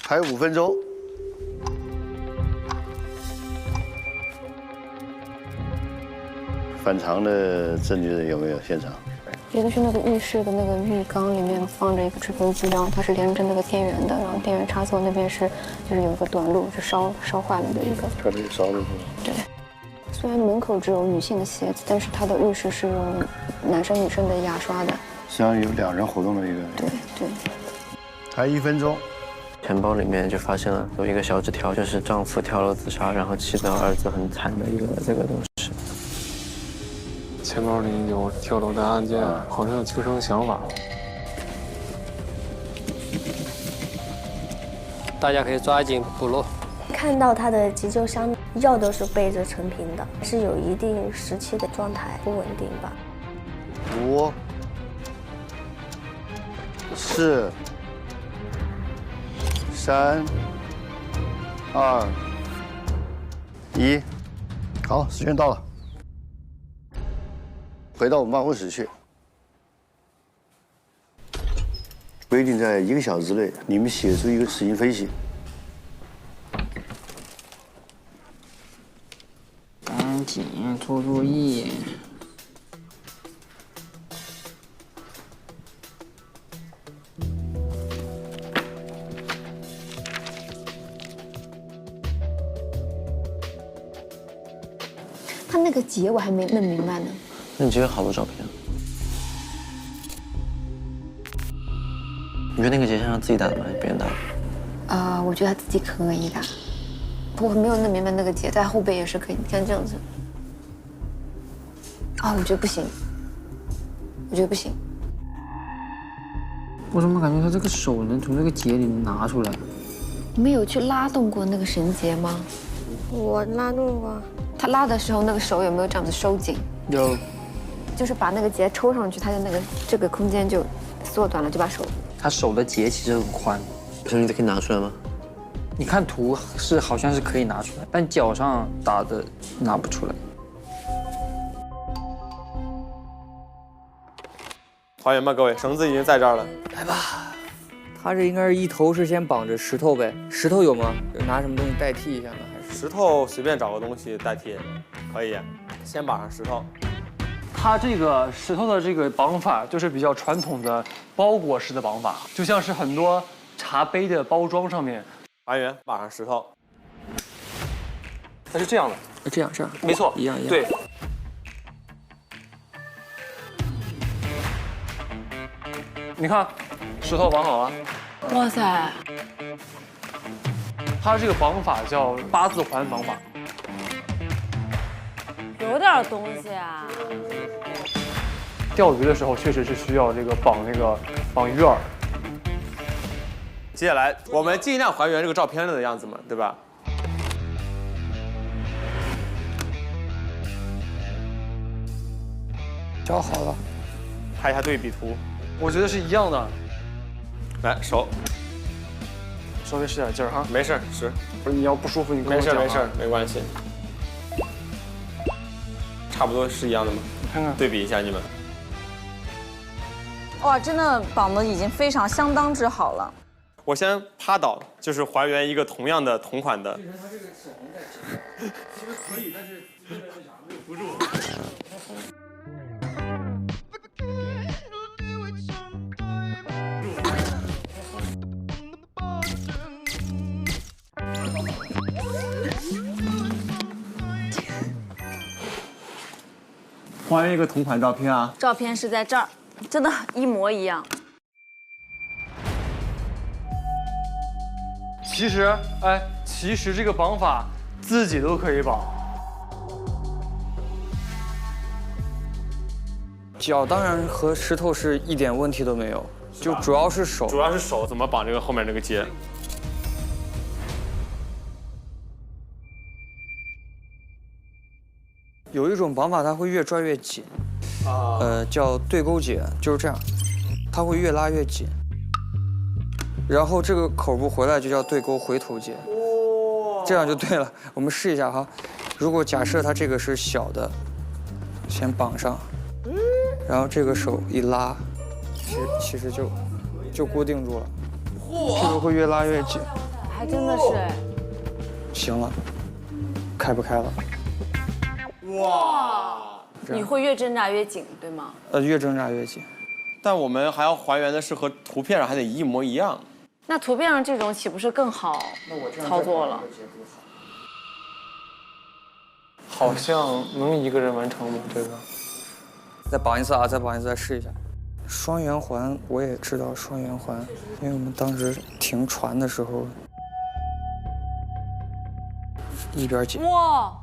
Speaker 13: 还有5分钟。反常的证据有没有现场？
Speaker 18: 一个是那个浴室的那个浴缸里面放着一个吹风机，然后它是连着那个电源的，然后电源插座那边就是有一个短路，是烧坏了的一个。
Speaker 13: 它这个烧的是？
Speaker 18: 对。虽然门口只有女性的鞋子，但是它的浴室是有男生女生的牙刷的。
Speaker 13: 实际上有2人活动的一个。
Speaker 18: 对。
Speaker 13: 还1分钟。
Speaker 15: 钱包里面就发现了有一个小纸条，就是丈夫跳楼自杀，然后气得儿子很惨的一个这个东西。
Speaker 16: 钱包里有跳楼的案件，好像有轻生想法。
Speaker 19: 大家可以抓紧补漏。
Speaker 17: 看到他的急救箱药都是背着成瓶的，是有一定时期的状态不稳定吧。
Speaker 13: 5、4、3、2、1，好，时间到了，回到我们办公室去。规定在1个小时内，你们写出一个死因分析。
Speaker 3: 赶紧做作业。
Speaker 18: 他那个结我还没弄明白呢。
Speaker 15: 那你这有好多照片。你觉得那个结像他自己打的吗？还是别人打的？
Speaker 18: 我觉得他自己可以打，不过没有弄明白那个结，在后背也是可以。你看这样子。我觉得不行。我觉得不行。
Speaker 3: 我怎么感觉他这个手能从这个结里拿出来？
Speaker 18: 你们有去拉动过那个绳结吗？
Speaker 17: 我拉动过。
Speaker 18: 他拉的时候，那个手有没有这样子收紧？
Speaker 3: 有。
Speaker 18: 就是把那个结抽上去，他的那个这个空间就缩短了，就把手。
Speaker 3: 他手的结其实很宽，
Speaker 15: 可是你可以拿出来吗？
Speaker 3: 你看图是好像是可以拿出来，但脚上打的拿不出来。
Speaker 8: 还原吧，各位，绳子已经在这儿了。
Speaker 14: 来吧，他这应该是一头是先绑着石头呗，石头有吗？有拿什么东西代替一下呢？还是
Speaker 8: 石头随便找个东西代替，可以。先绑上石头。
Speaker 9: 它这个石头的这个绑法就是比较传统的包裹式的绑法，就像是很多茶杯的包装上面。
Speaker 8: 还原，绑上石头。
Speaker 9: 它是这样的，
Speaker 3: 这样，
Speaker 9: 没错，
Speaker 3: 一样。
Speaker 9: 对。你看，石头绑好了。
Speaker 10: 哇塞！
Speaker 9: 它这个绑法叫8字环绑法。
Speaker 10: 有点东西啊。
Speaker 9: 钓鱼的时候确实是需要这个绑鱼饵。
Speaker 8: 接下来我们尽量还原这个照片的样子嘛，对吧？
Speaker 19: 找好了。
Speaker 8: 拍一下对比图。
Speaker 9: 我觉得是一样的。
Speaker 8: 来手，
Speaker 9: 稍微使点劲儿哈。
Speaker 8: 没事，使。
Speaker 9: 不是你要不舒服，你跟我讲。
Speaker 8: 没事，没关系。差不多是一样的吗？
Speaker 9: 看看，
Speaker 8: 对比一下你们。
Speaker 10: 哇，真的绑的已经相当之好了。
Speaker 8: 我先趴倒，就是还原一个同样的同款的。
Speaker 4: 其实它这个手能在直，其实可以，但是为了那啥没有扶住。
Speaker 8: 还原一个同款照片啊！
Speaker 10: 照片是在这儿，真的，一模一样。
Speaker 9: 其实这个绑法自己都可以绑。
Speaker 14: 脚当然和石头是一点问题都没有，就主要是手。
Speaker 8: 主要是手怎么绑这个后面这个结。
Speaker 14: 有一种绑法它会越拽越紧，叫对勾结，就是这样，它会越拉越紧。然后这个口部回来就叫对勾回头结，这样就对了。我们试一下哈，如果假设它这个是小的，先绑上，然后这个手一拉，其实就固定住了，这个会越拉越紧。
Speaker 10: 还真的是哎。
Speaker 14: 行了，开不开了？
Speaker 10: 哇！你会越挣扎越紧，对吗？
Speaker 14: 越挣扎越紧。
Speaker 8: 但我们还要还原的是和图片上还得一模一样。
Speaker 10: 那图片上这种岂不是更好操作了？
Speaker 9: 好像能一个人完成吗？这个？
Speaker 14: 再绑一次啊！再绑一次，再试一下。双圆环我也知道双圆环，因为我们当时停船的时候，一边紧。
Speaker 10: 哇！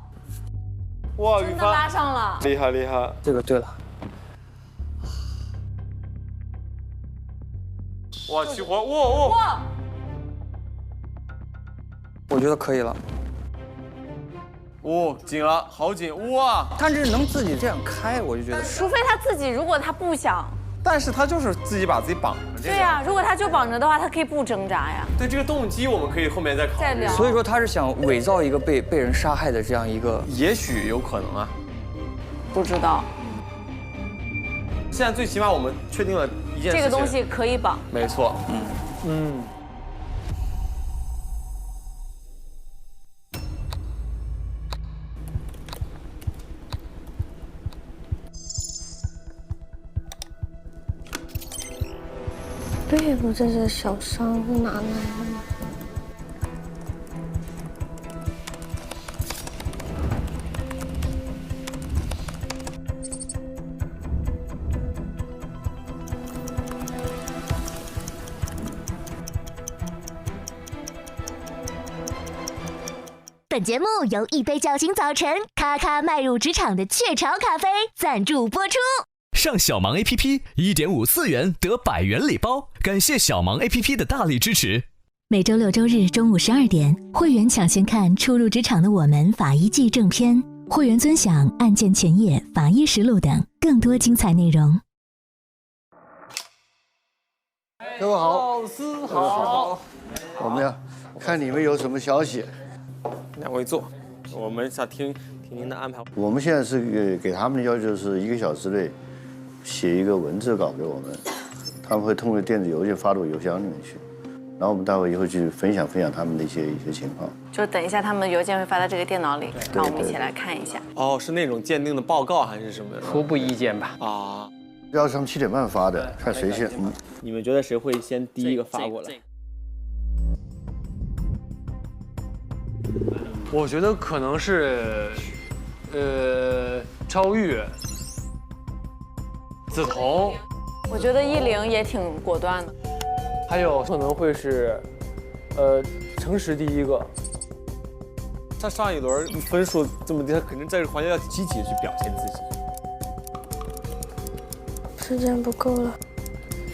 Speaker 8: 哇，
Speaker 10: 真的拉上了！
Speaker 8: 厉害厉害！
Speaker 14: 这个对了。
Speaker 8: 哇，起活！哇！
Speaker 14: 我觉得可以了。
Speaker 8: 紧了，好紧！哇！
Speaker 14: 但是能自己这样开，我就觉得。
Speaker 10: 除非他自己，如果他不想。
Speaker 8: 但是他就是自己把自己绑着。
Speaker 10: 对呀，如果他就绑着的话，他可以不挣扎呀。
Speaker 8: 对，这个动机我们可以后面再考虑。
Speaker 14: 所以说他是想伪造一个被人杀害的这样一个，
Speaker 8: 也许有可能啊。
Speaker 10: 不知道。
Speaker 8: 现在最起码我们确定了一件事情，
Speaker 10: 这个东西可以绑。
Speaker 8: 没错，
Speaker 17: 背部这些小伤是哪来的呢？
Speaker 6: 本节目由一杯叫醒早晨，咔咔迈入职场的雀巢咖啡赞助播出。
Speaker 20: 上小芒 APP 1.54元得100元礼包，感谢小芒 APP 的大力支持。
Speaker 6: 每周六周日中午12点，会员抢先看初入职场的我们法医季正片，会员尊享案件前夜、法医实录等更多精彩内容。
Speaker 13: 各位好，
Speaker 9: 老师好。
Speaker 13: 我们要看你们有什么消息。
Speaker 8: 两位坐，我们想听您的安排。
Speaker 13: 我们现在是给他们的要求是1个小时内写一个文字稿给我们，他们会通过电子邮件发到邮箱里面去，然后我们待会以后去分享他们的一些情况。
Speaker 10: 就等一下，他们邮件会发到这个电脑里，让我们一起来看一下。
Speaker 8: 哦，是那种鉴定的报告还是什么？
Speaker 4: 初步意见吧。
Speaker 8: 啊，
Speaker 13: 要他们7点半发的，看谁先。
Speaker 8: 你们觉得谁会先第一个发过来？
Speaker 9: 我觉得可能是，超越、梓潼，
Speaker 10: 我觉得10也挺果断的，
Speaker 9: 还有可能会是，诚实第一个。
Speaker 8: 他上一轮分数这么低，他肯定在这个环节要积极的去表现自己。
Speaker 17: 时间不够了。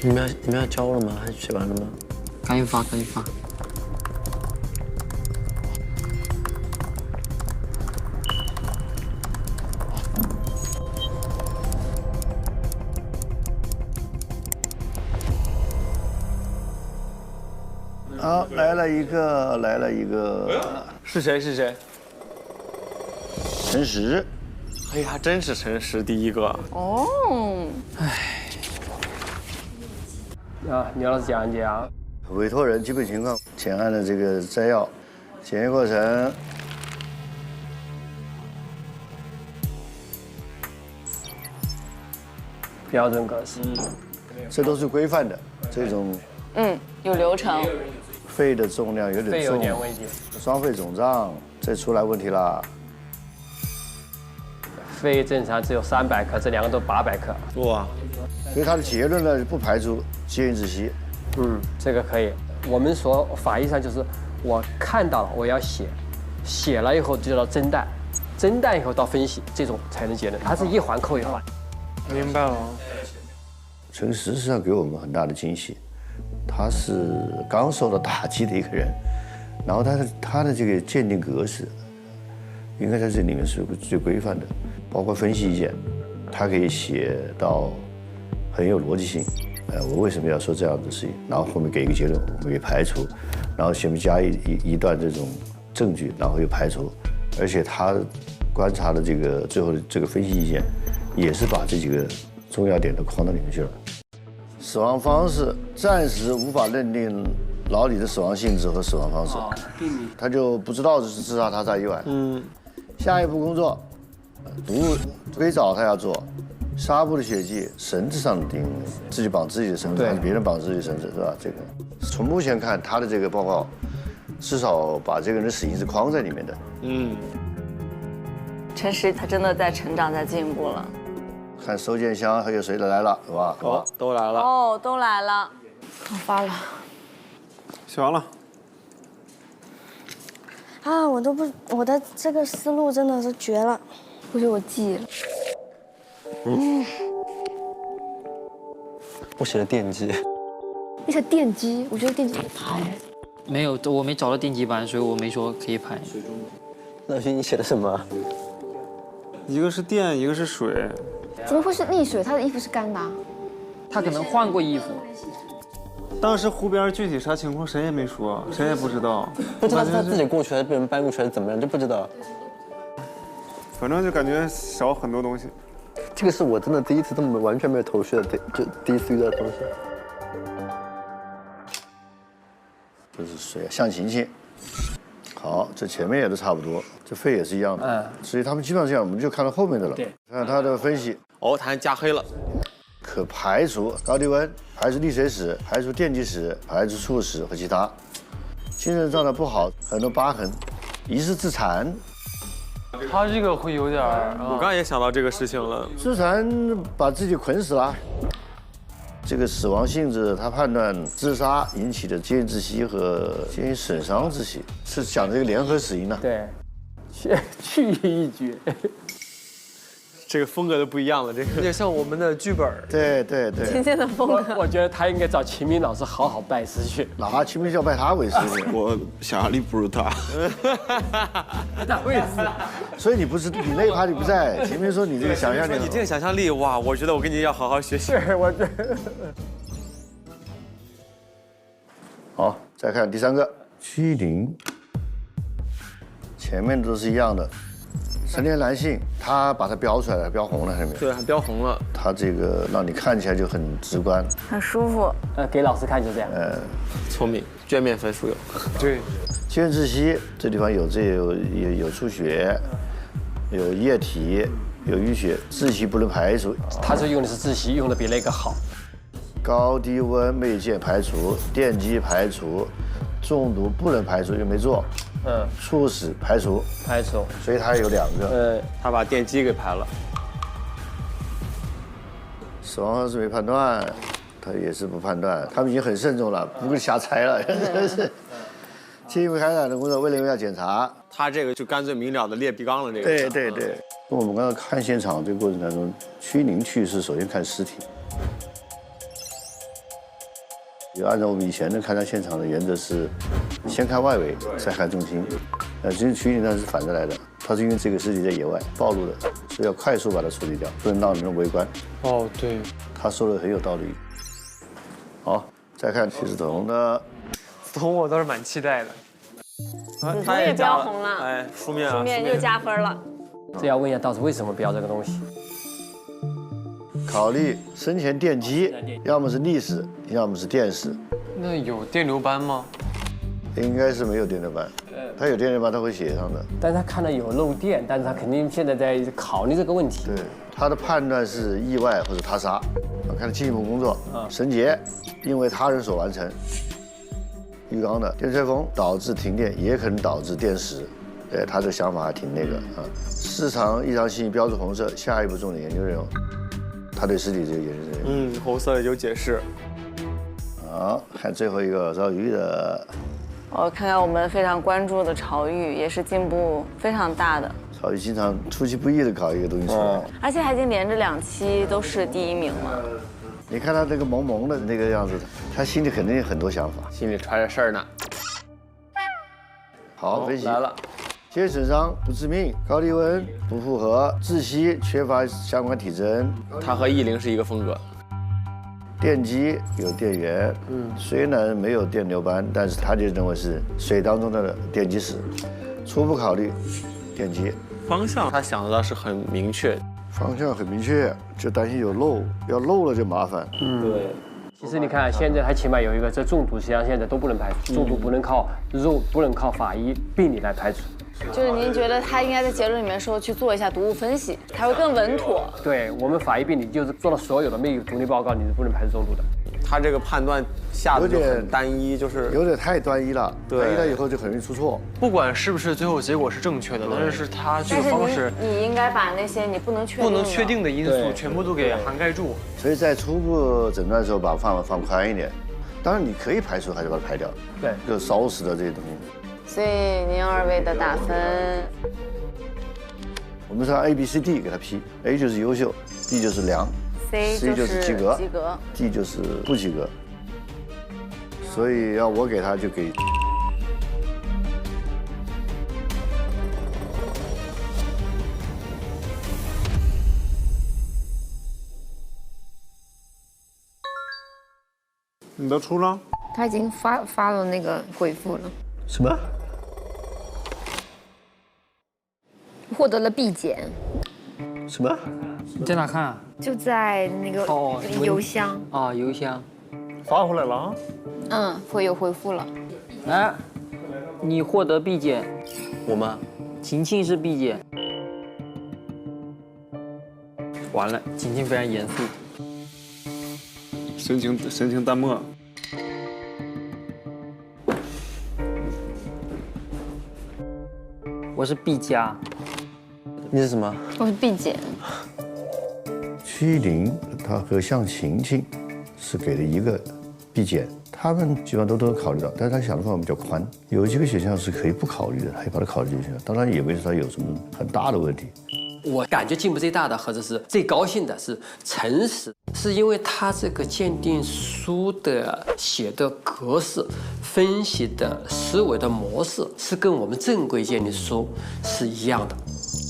Speaker 15: 你们要交了吗？还是写完了吗？
Speaker 14: 赶紧发，赶紧发。
Speaker 13: 好，来了一个，
Speaker 8: 是谁？是谁？
Speaker 13: 陈实。
Speaker 8: 哎呀，真是陈实第一个。
Speaker 10: 哦。
Speaker 19: 啊，牛老师讲一讲。
Speaker 13: 委托人基本情况，前案的这个摘要，检验过程。
Speaker 19: 标准格式。
Speaker 13: 这都是规范的这种。
Speaker 10: 有流程。
Speaker 13: 肺的重量有点重。
Speaker 19: 肺有点问题。
Speaker 13: 双肺肿胀，这出来问题啦。
Speaker 19: 肺正常只有300克，这2个都800克。
Speaker 8: 哇！
Speaker 13: 所以他的结论呢，不排除接应窒息。
Speaker 19: 这个可以。我们说法医上就是我看到了，我要写，写了以后就到侦断，侦断以后到分析，这种才能结论。它是一环扣一环。
Speaker 16: 明白了。
Speaker 13: 陈实实际上给我们很大的惊喜，他是刚受到打击的一个人，然后他的这个鉴定格式，应该在这里面是最规范的，包括分析意见，他可以写到很有逻辑性。我为什么要说这样的事情？然后后面给一个结论，我们给排除，然后前面加一段这种证据，然后又排除，而且他观察的这个最后的这个分析意见，也是把这几个重要点都框到里面去了。死亡方式暂时无法认定老李的死亡性质和死亡方式，他就不知道这是自杀他杀意外。下一步工作，毒物推找他要做。纱布的血迹，绳子上的钉，自己绑自己的绳子还是别人绑自己的绳子，是吧？这个从目前看，他的这个报告，至少把这个人的死因是框在里面的。
Speaker 10: 陈实他真的在成长，在进步了。
Speaker 13: 看收件箱还有谁来了，是吧？
Speaker 8: 都来了。
Speaker 10: 哦，都来了。
Speaker 7: 我发了。
Speaker 16: 写完了。
Speaker 17: 啊，我的这个思路真的是绝了。
Speaker 18: 我觉得我记了。
Speaker 15: 我写了电机。
Speaker 7: 你写电机，我觉得电机可以排。
Speaker 3: 没有，我没找到电机班，所以我没说可以排。
Speaker 15: 那你写的什么？
Speaker 16: 一个是电，一个是水。
Speaker 7: 怎么会是溺水？他的衣服是干的。
Speaker 3: 他可能换过衣服。
Speaker 16: 当时湖边具体啥情况谁也没说，谁也不知道。
Speaker 15: 不知道是他自己过去还是被人搬过去还是怎么样，就不知道。
Speaker 16: 反正就感觉少很多东西。
Speaker 15: 这个是我真的第一次这么完全没有头绪的，就第一次遇到的东西。
Speaker 13: 这是谁？向晴晴。好，这前面也都差不多，这肺也是一样的。所以他们基本上这样，我们就看到后面的了。
Speaker 8: 对，
Speaker 13: 看他的分析。
Speaker 8: 哦，他还加黑了。
Speaker 13: 可排除高低温，排除溺水史，排除电击史，排除猝死和其他。精神状态不好，很多疤痕，疑似自残。
Speaker 9: 他这个会有点
Speaker 8: 我刚才也想到这个事情了。
Speaker 13: 自残把自己捆死了。这个死亡性质，他判断自杀引起的接应窒息和接应损伤窒息，是讲这个联合死因呢。
Speaker 19: 对，去一举。
Speaker 8: 这个风格都不一样了，这个
Speaker 9: 有点像我们的剧本。
Speaker 13: 对。
Speaker 10: 今天的风格，
Speaker 19: 我觉得他应该找秦明老师好好拜师去。
Speaker 13: 哪秦明要拜他为师去？
Speaker 21: 我想象力不如他。
Speaker 19: 哪位是？
Speaker 13: 所以你不是你那一趴你不在。秦明说你这个想象力，
Speaker 8: 你这个想象力哇，我觉得我跟你要好好学习。
Speaker 19: 是，我觉得。
Speaker 13: 好，再看第3个曲宁，前面都是一样的。成年男性，他把它标出来了，标红了，还没有？
Speaker 8: 对，还标红了。
Speaker 13: 他这个让你看起来就很直观，
Speaker 10: 很舒服。
Speaker 19: 给老师看就这样。
Speaker 8: 聪明，卷面分数有。
Speaker 9: 对，
Speaker 13: 接应窒息这地方有出血，有液体，有淤血，窒息不能排除。
Speaker 19: 他是用的是窒息，用的比那个好。
Speaker 13: 高低温没见排除，电击排除，中毒不能排除，又没做。猝死排除，所以他有2个。
Speaker 8: 他把电击给排了。
Speaker 13: 死亡方式没判断，他也是不判断，他们已经很慎重了，不会瞎猜了，真是。进一步开展的工作，为了要检查，
Speaker 8: 他这个就干脆明了的列鼻缸了，这个。
Speaker 13: 对。我们刚才看现场这个过程当中，曲宁去世首先看尸体。就按照我们以前的勘查现场的原则是，先看外围，再看重心。其实曲宁呢是反着来的，他是因为这个尸体在野外暴露的，所以要快速把它处理掉，不能让人围观。
Speaker 9: 哦，对，
Speaker 13: 他说的很有道理。好，再看徐志同的
Speaker 9: 图我倒是蛮期待的。
Speaker 10: 主图也标红了，
Speaker 8: 哎，书面啊，
Speaker 10: 书面又加分了。
Speaker 19: 这要问一下道士为什么标这个东西？
Speaker 13: 考虑生前奠基，要么是历史，要么是电史。
Speaker 9: 那有电流斑吗？
Speaker 13: 应该是没有电流斑，他有电流斑他会写上的。
Speaker 19: 但是他看到有漏电，但是他肯定现在在考虑这个问题。
Speaker 13: 对，他的判断是意外或者他杀。看进一步工作，绳结因为他人所完成。浴缸的电吹风导致停电，也可能导致电死。他这想法还挺那个啊。市场异常信息标注红色，下一步重点研究内容。他对尸体这个研究内容。
Speaker 8: 红色有解释。
Speaker 13: 好，看最后一个赵玉的。
Speaker 10: 我看看我们非常关注的曹玉，也是进步非常大的。
Speaker 13: 曹玉经常出其不意的搞一个东西出来，
Speaker 10: 而且还已经连着2期都是第1名了。
Speaker 13: 你看他这个萌萌的那个样子，他心里肯定有很多想法，
Speaker 8: 心里揣着事儿呢。
Speaker 13: 好，分析
Speaker 8: 来了。
Speaker 13: 接损伤不致命，高低温不符合，窒息缺乏相关体征。
Speaker 8: 它和E0是一个风格。
Speaker 13: 电机有电源，虽然没有电流斑，但是他就认为是水当中的电机史。初步考虑电机
Speaker 8: 方向，他想的是很明确，
Speaker 13: 方向很明确，就担心有漏，要漏了就麻烦。
Speaker 19: 对。其实你看，现在他起码有一个，这中毒实际上现在都不能排除，中毒不能靠肉，不能靠法医病理来排除。
Speaker 10: 就是您觉得他应该在结论里面说去做一下毒物分析，才会更稳妥。
Speaker 19: 对我们法医病理就是做了所有的，没有毒理报告你是不能排除中毒的。
Speaker 8: 他这个判断下的就很单一，就是
Speaker 13: 有点太单一了，单一了以后就很容易出错。
Speaker 9: 不管是不是最后结果是正确的，但是他这个方式，
Speaker 10: 你应该把那些你不能确定
Speaker 9: 的因素全部都给涵盖住。
Speaker 13: 所以在初步诊断的时候，把范围放宽一点。当然你可以排除，还是把它排掉。
Speaker 19: 对，
Speaker 13: 就烧死的这些东西。
Speaker 10: 所以您2位的打分，
Speaker 13: 我们是按 A、B、C、D 给他批 ，A 就是优秀 ，B 就是良
Speaker 10: ，C
Speaker 13: 就是及格，D 就是不及格。所以要我给他就给。
Speaker 16: 你都出了？
Speaker 18: 他已经发了那个回复了。
Speaker 15: 什么？
Speaker 18: 获得了 B 减。
Speaker 15: 什么？
Speaker 3: 你在哪看啊？
Speaker 18: 就在那个邮箱。
Speaker 3: 啊，邮箱。
Speaker 16: 发回来了啊？
Speaker 18: 会有回复了。
Speaker 3: 哎，你获得 B 减。
Speaker 15: 我吗？
Speaker 3: 晴晴是 B 减。完了，晴晴非常严肃。
Speaker 16: 神情淡漠。
Speaker 3: 我是 B 加。
Speaker 15: 你是什么？
Speaker 18: 我是 B 减。
Speaker 13: 曲零他和向晴晴是给了一个 B 减，他们基本上都能考虑到，但是他想的方法比较宽，有几个选项是可以不考虑的，他也把它考虑进去了。当然也没说他有什么很大的问题。
Speaker 19: 我感觉进步最大的，或者是最高兴的是诚实，是因为他这个鉴定书的写的格式、分析的思维的模式是跟我们正规鉴定书是一样的，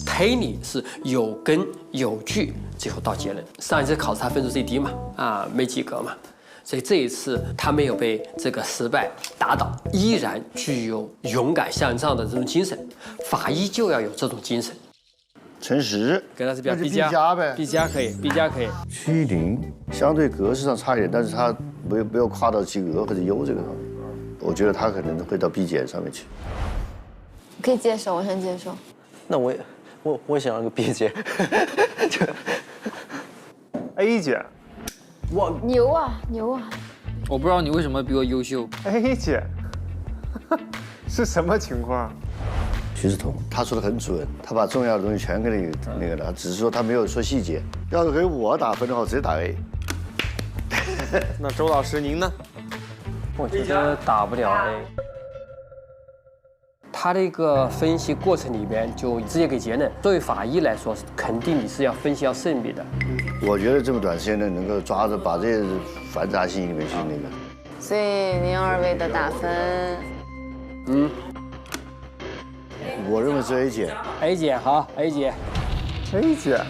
Speaker 19: 推理是有根有据，最后到结论。上一次考试他分数最低嘛，没及格嘛，所以这一次他没有被这个失败打倒，依然具有勇敢向上的这种精神。法医就要有这种精神。
Speaker 13: 诚实，
Speaker 19: 给他是标
Speaker 13: B 加呗
Speaker 19: ，B 加可以 ，B 加可以。
Speaker 13: 曲零相对格式上差一点，但是他没有跨到及格或者优这个上面，我觉得他可能会到 B 减上面去。
Speaker 18: 可以接受，我先接受。
Speaker 15: 那我也想要个 B 减。
Speaker 16: A 减。
Speaker 18: 我牛啊牛啊！
Speaker 3: 我不知道你为什么比我优秀。
Speaker 16: A 减。是什么情况？
Speaker 13: 徐志同，他说的很准，他把重要的东西全给你那个了，只是说他没有说细节。要是给我打分的话，我直接打 A。
Speaker 8: 那周老师您呢？
Speaker 19: 我觉得打不了 A。他这个分析过程里面就直接给结论。作为法医来说，肯定你是要分析要慎密的。
Speaker 13: 我觉得这么短时间内能够抓着把这些繁杂性里面去那个。
Speaker 10: 所以您2位的打分，
Speaker 13: 我认为是 A 减。
Speaker 19: A 减好 ，A 减。
Speaker 16: A 减。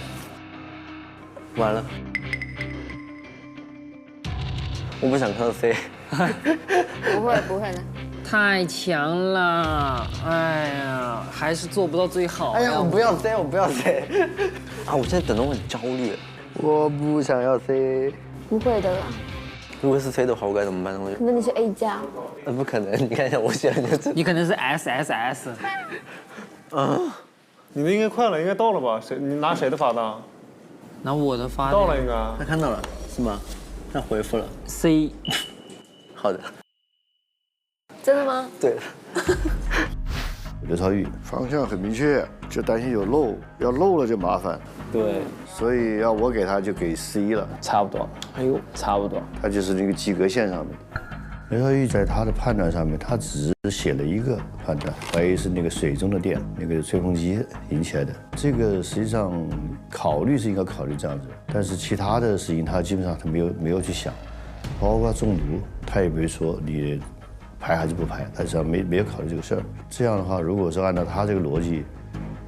Speaker 15: 完了。我不想看到 C。
Speaker 18: 不会的。
Speaker 3: 太强了，哎呀，还是做不到最好。
Speaker 15: 哎呀，我不要 C， 我不要 C 啊！我现在等得我很焦虑。我不想要 C。
Speaker 17: 不会的啦。
Speaker 15: 如果是 C 的话，我该怎么办呢？
Speaker 17: 可能你是 A 加。
Speaker 15: 不可能，你看一下我写的就。
Speaker 3: 你可能是 SSS。
Speaker 16: 你的应该快了，应该到了吧？你拿谁的发的？
Speaker 3: 拿我的发的。
Speaker 16: 到了应该。
Speaker 15: 他看到了是吗？他回复了
Speaker 3: C。
Speaker 15: 好的。
Speaker 17: 真的吗？
Speaker 15: 对。
Speaker 13: 刘超玉方向很明确，就担心有漏，要漏了就麻烦。
Speaker 2: 对，
Speaker 13: 所以要我给他就给 C 了，
Speaker 2: 差不多。哎呦，差不多。
Speaker 13: 他就是那个及格线上面。刘超玉在他的判断上面，他只写了一个判断，怀疑是那个水中的电，那个吹风机引起来的。这个实际上考虑是应该考虑这样子，但是其他的事情他基本上他没有去想，包括中毒，他也没说你排还是不排，他实际上没有考虑这个事儿。这样的话，如果是按照他这个逻辑，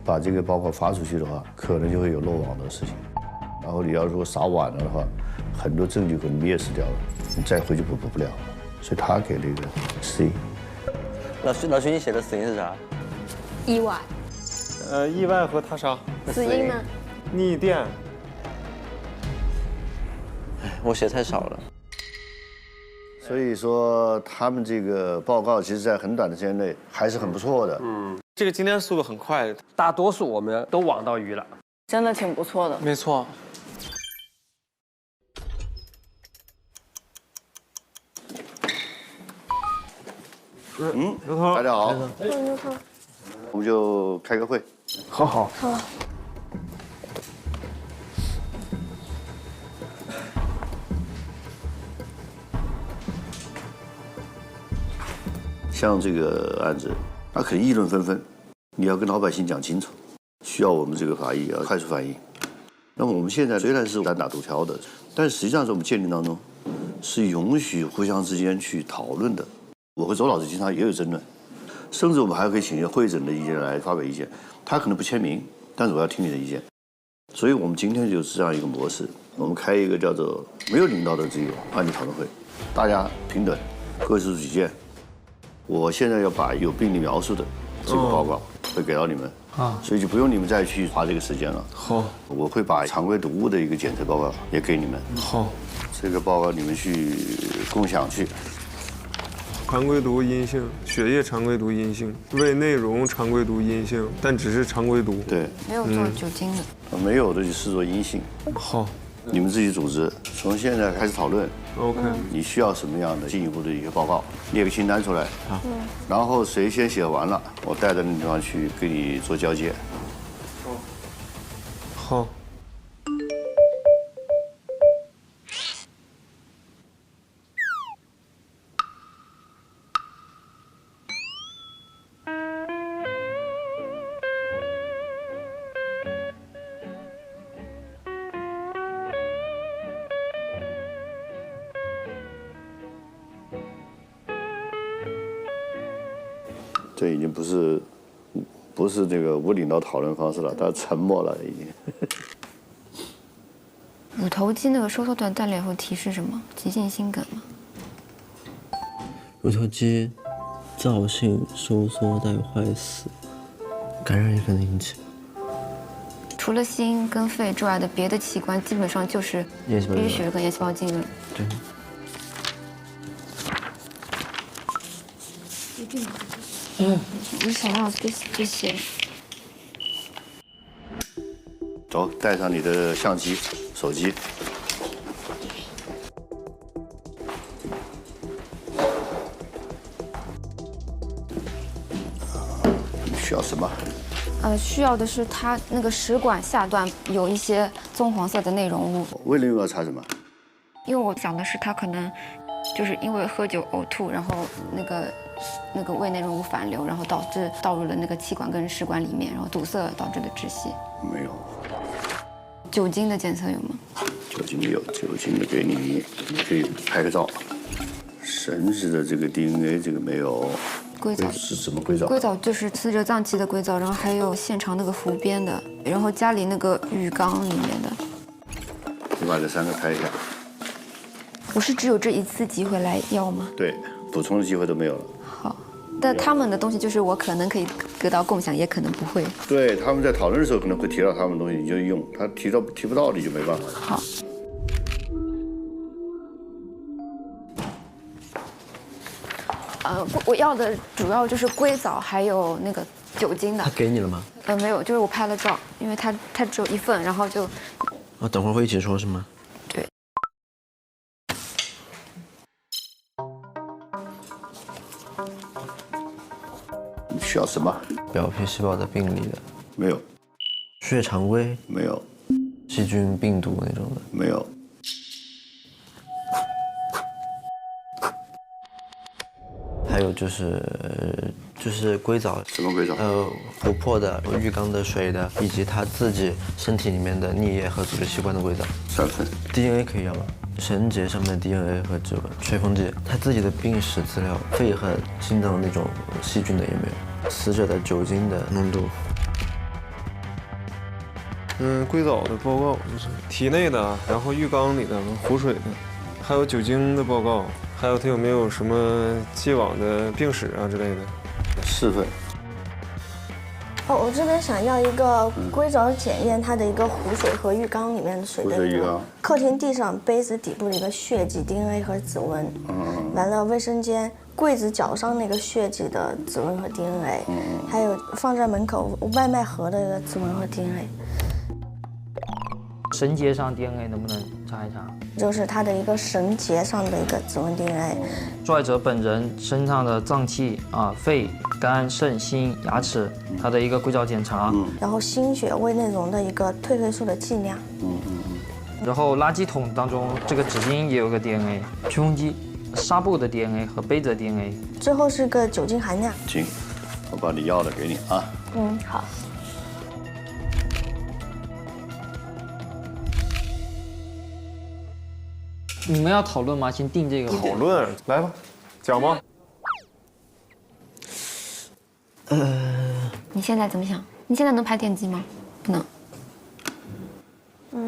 Speaker 13: 把这个报告发出去的话，可能就会有漏网的事情。然后你要如果撒晚了的话，很多证据可能灭失掉了，你再回去补不了。所以他给了一个 C。
Speaker 15: 老徐，你写的死因是啥？
Speaker 17: 意外。
Speaker 16: 意外和他杀。
Speaker 17: 死因呢？
Speaker 16: 逆电。
Speaker 15: 我写太少了。
Speaker 13: 所以说他们这个报告其实在很短的时间内还是很不错的。
Speaker 8: 这个今天速度很快，
Speaker 19: 大多数我们都网到鱼了，
Speaker 10: 真的挺不错的。
Speaker 9: 没错。
Speaker 16: 刘涛，
Speaker 13: 大家好，
Speaker 17: 刘涛，
Speaker 13: 我们就开个会。
Speaker 9: 好。
Speaker 17: 好。
Speaker 13: 像这个案子，那肯定议论纷纷，你要跟老百姓讲清楚，需要我们这个法医要快速反应。那么我们现在虽然是单打独挑的，但实际上在我们鉴定当中是允许互相之间去讨论的。我和周老师经常也有争论，甚至我们还可以请求会诊的意见来发表意见。他可能不签名，但是我要听你的意见。所以我们今天就是这样一个模式，我们开一个叫做没有领导的这个案例讨论会，大家平等，各抒己见。我现在要把有病例描述的这个报告会给到你们，所以就不用你们再去花这个时间了。
Speaker 16: 好，
Speaker 13: 我会把常规毒物的一个检测报告也给你们。
Speaker 16: 好，
Speaker 13: 这个报告你们去共享去。
Speaker 16: 常规毒阴性，血液常规毒阴性，胃内容常规毒阴性，但只是常规毒。
Speaker 13: 对，
Speaker 18: 没有做酒精的。
Speaker 13: 没有的就视作阴性。
Speaker 16: 好，
Speaker 13: 你们自己组织，从现在开始讨论。
Speaker 16: OK。
Speaker 13: 你需要什么样的进一步的一个报告？列个清单出来。好。然后谁先写完了，我带到那地方去给你做交接。
Speaker 16: 好。
Speaker 13: 这已经不是这个无领导讨论方式了，他沉默了已经。
Speaker 18: 乳头肌那个收缩段断裂后提示什么？急性心梗吗？
Speaker 15: 乳头肌躁性收缩带坏死，感染也可能引起。
Speaker 18: 除了心跟肺之外的别的器官，基本上就是淤血跟炎细胞浸润。
Speaker 15: 对。
Speaker 18: 你想要这些？
Speaker 13: 走，带上你的相机、手机。需要什么？
Speaker 18: 需要的是它那个食管下段有一些棕黄色的内容物。
Speaker 13: 胃内容物要查什么？
Speaker 18: 因为我想的是他可能就是因为喝酒呕吐，然后那个胃内容物反流，然后导致倒入了那个气管跟食管里面，然后堵塞导致的窒息。
Speaker 13: 没有。
Speaker 18: 酒精的检测有吗？
Speaker 13: 酒精有，酒精的给你可以拍个照。绳子的这个 DNA 这个没有。
Speaker 18: 硅藻
Speaker 13: 是什么硅藻？
Speaker 18: 硅藻就是刺着脏器的硅藻，然后还有现场那个浮边的，然后家里那个浴缸里面的。
Speaker 13: 你把这3个拍一下。
Speaker 18: 我是只有这一次机会来要吗？
Speaker 13: 对，补充的机会都没有了。
Speaker 18: 好。但他们的东西就是我可能可以得到共享，也可能不会。
Speaker 13: 对，他们在讨论的时候可能会提到他们的东西，你就用；他提不到，你就没办法。
Speaker 18: 好。我要的主要就是硅藻还有那个酒精的。
Speaker 15: 他给你了吗？
Speaker 18: 没有，就是我拍了照，因为它只有一份，然后就。
Speaker 15: 啊，等会儿会一起说是吗？
Speaker 18: 对。
Speaker 13: 你需要什么？
Speaker 15: 表皮细胞的病理的。
Speaker 13: 没有。
Speaker 15: 血常规。
Speaker 13: 没有。
Speaker 15: 细菌、病毒那种的。
Speaker 13: 没有。
Speaker 15: 还有就是硅藻。
Speaker 13: 什么硅藻？
Speaker 15: 琥珀的、浴缸的、水的，以及他自己身体里面的溺液和组织器官的硅藻。
Speaker 13: 3份。
Speaker 15: DNA 可以要吗？绳结上面的 DNA 和指纹、吹风机，他自己的病史资料，肺和心脏那种细菌的也没有。死者的酒精的浓度。
Speaker 16: 硅藻的报告就是体内的，然后浴缸里的、湖水的，还有酒精的报告，还有他有没有什么既往的病史啊之类的。
Speaker 13: 4份。
Speaker 17: 我这边想要一个硅藻检验它的一个湖水和浴缸里面的水的。湖水浴缸。客厅地上杯子底部的一个血迹 DNA 和指纹。完了，卫生间柜子角上那个血迹的指纹和 DNA。还有放在门口外卖盒的一个指纹和 DNA。
Speaker 3: 绳结上 DNA 能不能查一查？
Speaker 17: 就是它的一个绳结上的一个指纹 DNA。
Speaker 3: 受害者本人身上的脏器肺、肝、肾、心、牙齿，他的一个硅藻检查。
Speaker 17: 然后心血胃内容的一个褪黑素的剂量。
Speaker 3: 然后垃圾桶当中这个纸巾也有个 DNA， 吹风机、纱布的 DNA 和杯子的 DNA。
Speaker 17: 最后是个酒精含量。
Speaker 13: 行，我把你要的给你啊。
Speaker 17: 好。
Speaker 3: 你们要讨论吗？先定这个。
Speaker 16: 讨论，来吧，讲吧。
Speaker 18: 你现在怎么想？你现在能拍电击吗？不能。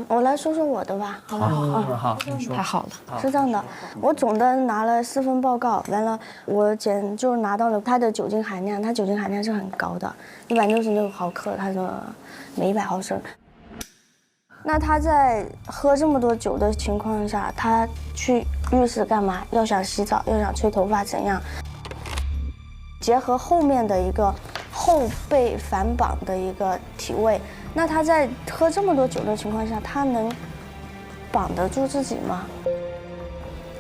Speaker 17: 我来说说我的吧，好吧？
Speaker 3: 好，你说。
Speaker 18: 太好了。
Speaker 17: 是这样的，我总的拿了4份报告，完了我就拿到了它的酒精含量，它酒精含量是很高的，166毫克，它说每100毫升。那他在喝这么多酒的情况下，他去浴室干嘛？要想洗澡，要想吹头发，怎样？结合后面的一个后背反绑的一个体位，那他在喝这么多酒的情况下，他能绑得住自己吗？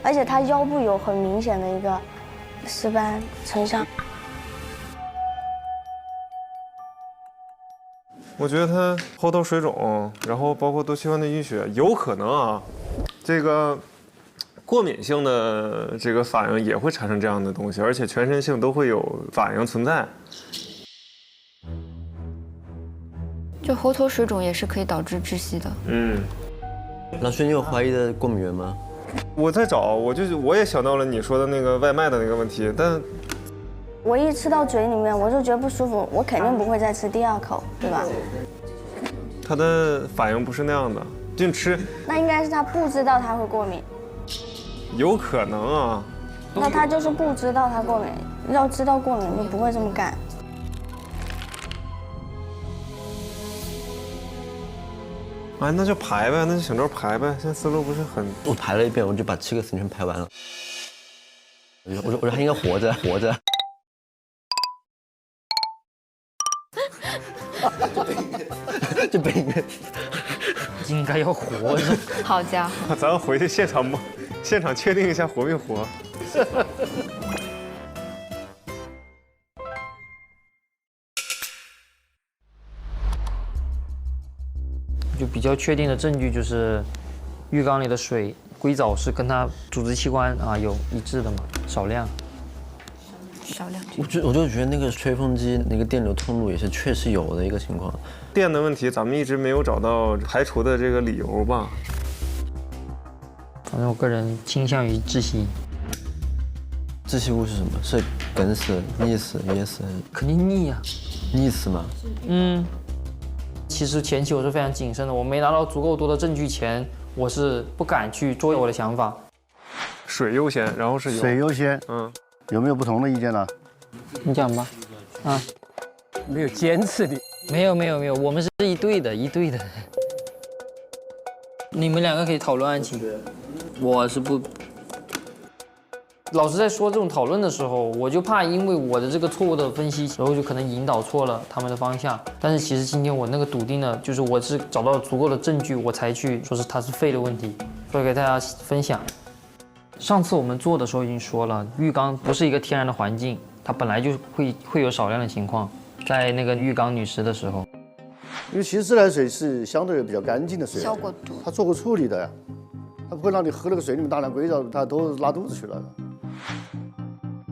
Speaker 17: 而且他腰部有很明显的一个尸斑成像。
Speaker 16: 我觉得他后头水肿，然后包括多器官的淤血，有可能啊，这个过敏性的这个反应也会产生这样的东西，而且全身性都会有反应存在。
Speaker 18: 就喉头水肿也是可以导致窒息的。
Speaker 15: 老师，你有怀疑的过敏源吗？
Speaker 16: 我在找，我也想到了你说的那个外卖的那个问题，但
Speaker 17: 我一吃到嘴里面，我就觉得不舒服，我肯定不会再吃第2口，对吧？
Speaker 16: 他的反应不是那样的，就吃。
Speaker 17: 那应该是他不知道他会过敏。
Speaker 16: 有可能啊。
Speaker 17: 那他就是不知道他过敏，要知道过敏就不会这么干。
Speaker 16: 哎，那就排呗，那就想着排呗。现在思路不是很……
Speaker 15: 我排了一遍，我就把7个死全排完了。我说他应该活着。这本
Speaker 3: 应该要活着。
Speaker 18: 好家伙！
Speaker 16: 咱回去现场确定一下活没活。
Speaker 3: 就比较确定的证据就是，浴缸里的水硅藻是跟它组织器官有一致的嘛，少量。
Speaker 15: 我就觉得那个吹风机那个电流通路也是确实有的一个情况。
Speaker 16: 电的问题咱们一直没有找到排除的这个理由吧。
Speaker 3: 反正我个人倾向于窒息。
Speaker 15: 窒息物是什么？是梗死、溺死、噎死？
Speaker 3: 肯定溺啊。
Speaker 15: 溺死吗？
Speaker 3: 其实前期我是非常谨慎的，我没拿到足够多的证据前，我是不敢去做我的想法。
Speaker 16: 水优先，然后是油。
Speaker 13: 水优先。
Speaker 16: 嗯。
Speaker 13: 有没有不同的意见呢？
Speaker 3: 你讲吧。啊，
Speaker 19: 没有坚持的。
Speaker 3: 没有，我们是一对的。你们两个可以讨论案情，我是不。老师在说这种讨论的时候，我就怕因为我的这个错误的分析，然后就可能引导错了他们的方向。但是其实今天我那个笃定的，就是我是找到足够的证据，我才去说是它是肺的问题，所以给大家分享。上次我们做的时候已经说了，浴缸不是一个天然的环境，它本来就会有少量的情况，在那个浴缸女尸的时候。
Speaker 13: 因为其实自来水是相对比较干净的水，
Speaker 18: 消过毒，
Speaker 13: 它做过处理的呀，它不会让你喝那个水里面大量硅藻，它都拉肚子去了。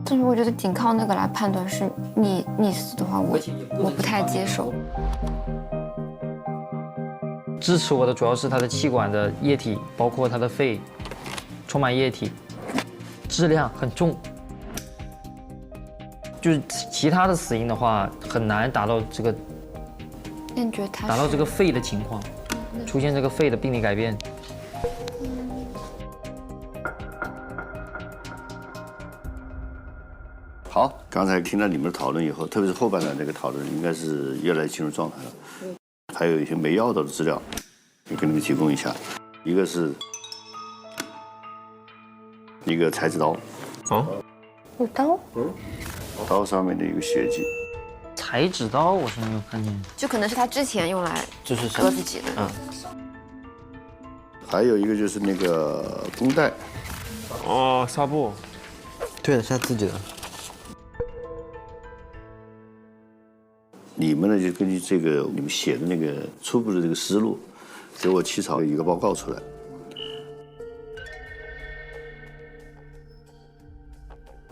Speaker 18: 但是我觉得仅靠那个来判断是溺死的话，我不太接受。
Speaker 3: 支持我的主要是它的气管的液体，包括它的肺充满液体，质量很重。就是其他的死因的话，很难达到这个肺的情况，出现这个肺的病理改变。
Speaker 13: 好，刚才听到你们的讨论以后，特别是后半段这个讨论，应该是越来越进入状态了。还有一些没要到的资料，也给你们提供一下。一个是一个裁纸刀，
Speaker 17: 有刀，
Speaker 13: 刀上面的一个血迹。
Speaker 3: 裁纸刀我是没有看见，
Speaker 18: 就可能是他之前用来割自己的。
Speaker 13: 还有一个就是那个绷带，
Speaker 16: 纱布，
Speaker 15: 对的，是他自己的。
Speaker 13: 你们呢就根据这个你们写的那个初步的这个思路，给我起草一个报告出来。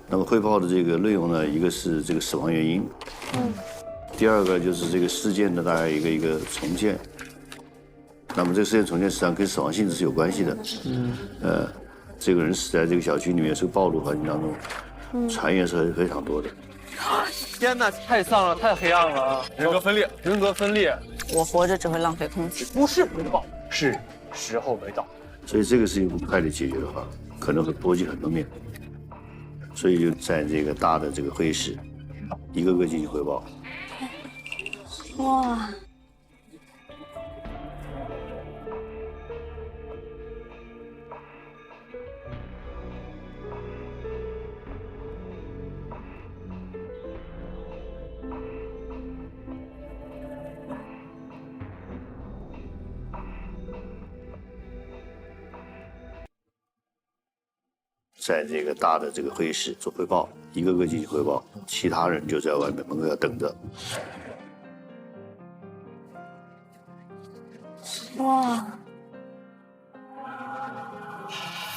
Speaker 13: 那么汇报的这个内容呢，一个是这个死亡原因，第二个就是这个事件的大概一个重建。那么这个事件重建实际上跟死亡性质是有关系的。这个人死在这个小区里面是个暴露环境当中，传言是非常多的。
Speaker 9: 天哪，太丧了，太黑暗了啊！人格分裂。
Speaker 10: 我活着只会浪费空气。
Speaker 9: 不是不报，是时候没到。
Speaker 13: 所以这个事情不快点解决的话，可能会波及很多面。所以就在这个大的这个会议室，一个个进行汇报。
Speaker 17: 哇！
Speaker 13: 在这个大的这个会议室做汇报，一个个进行汇报，其他人就在外面门口要等着。
Speaker 17: 哇！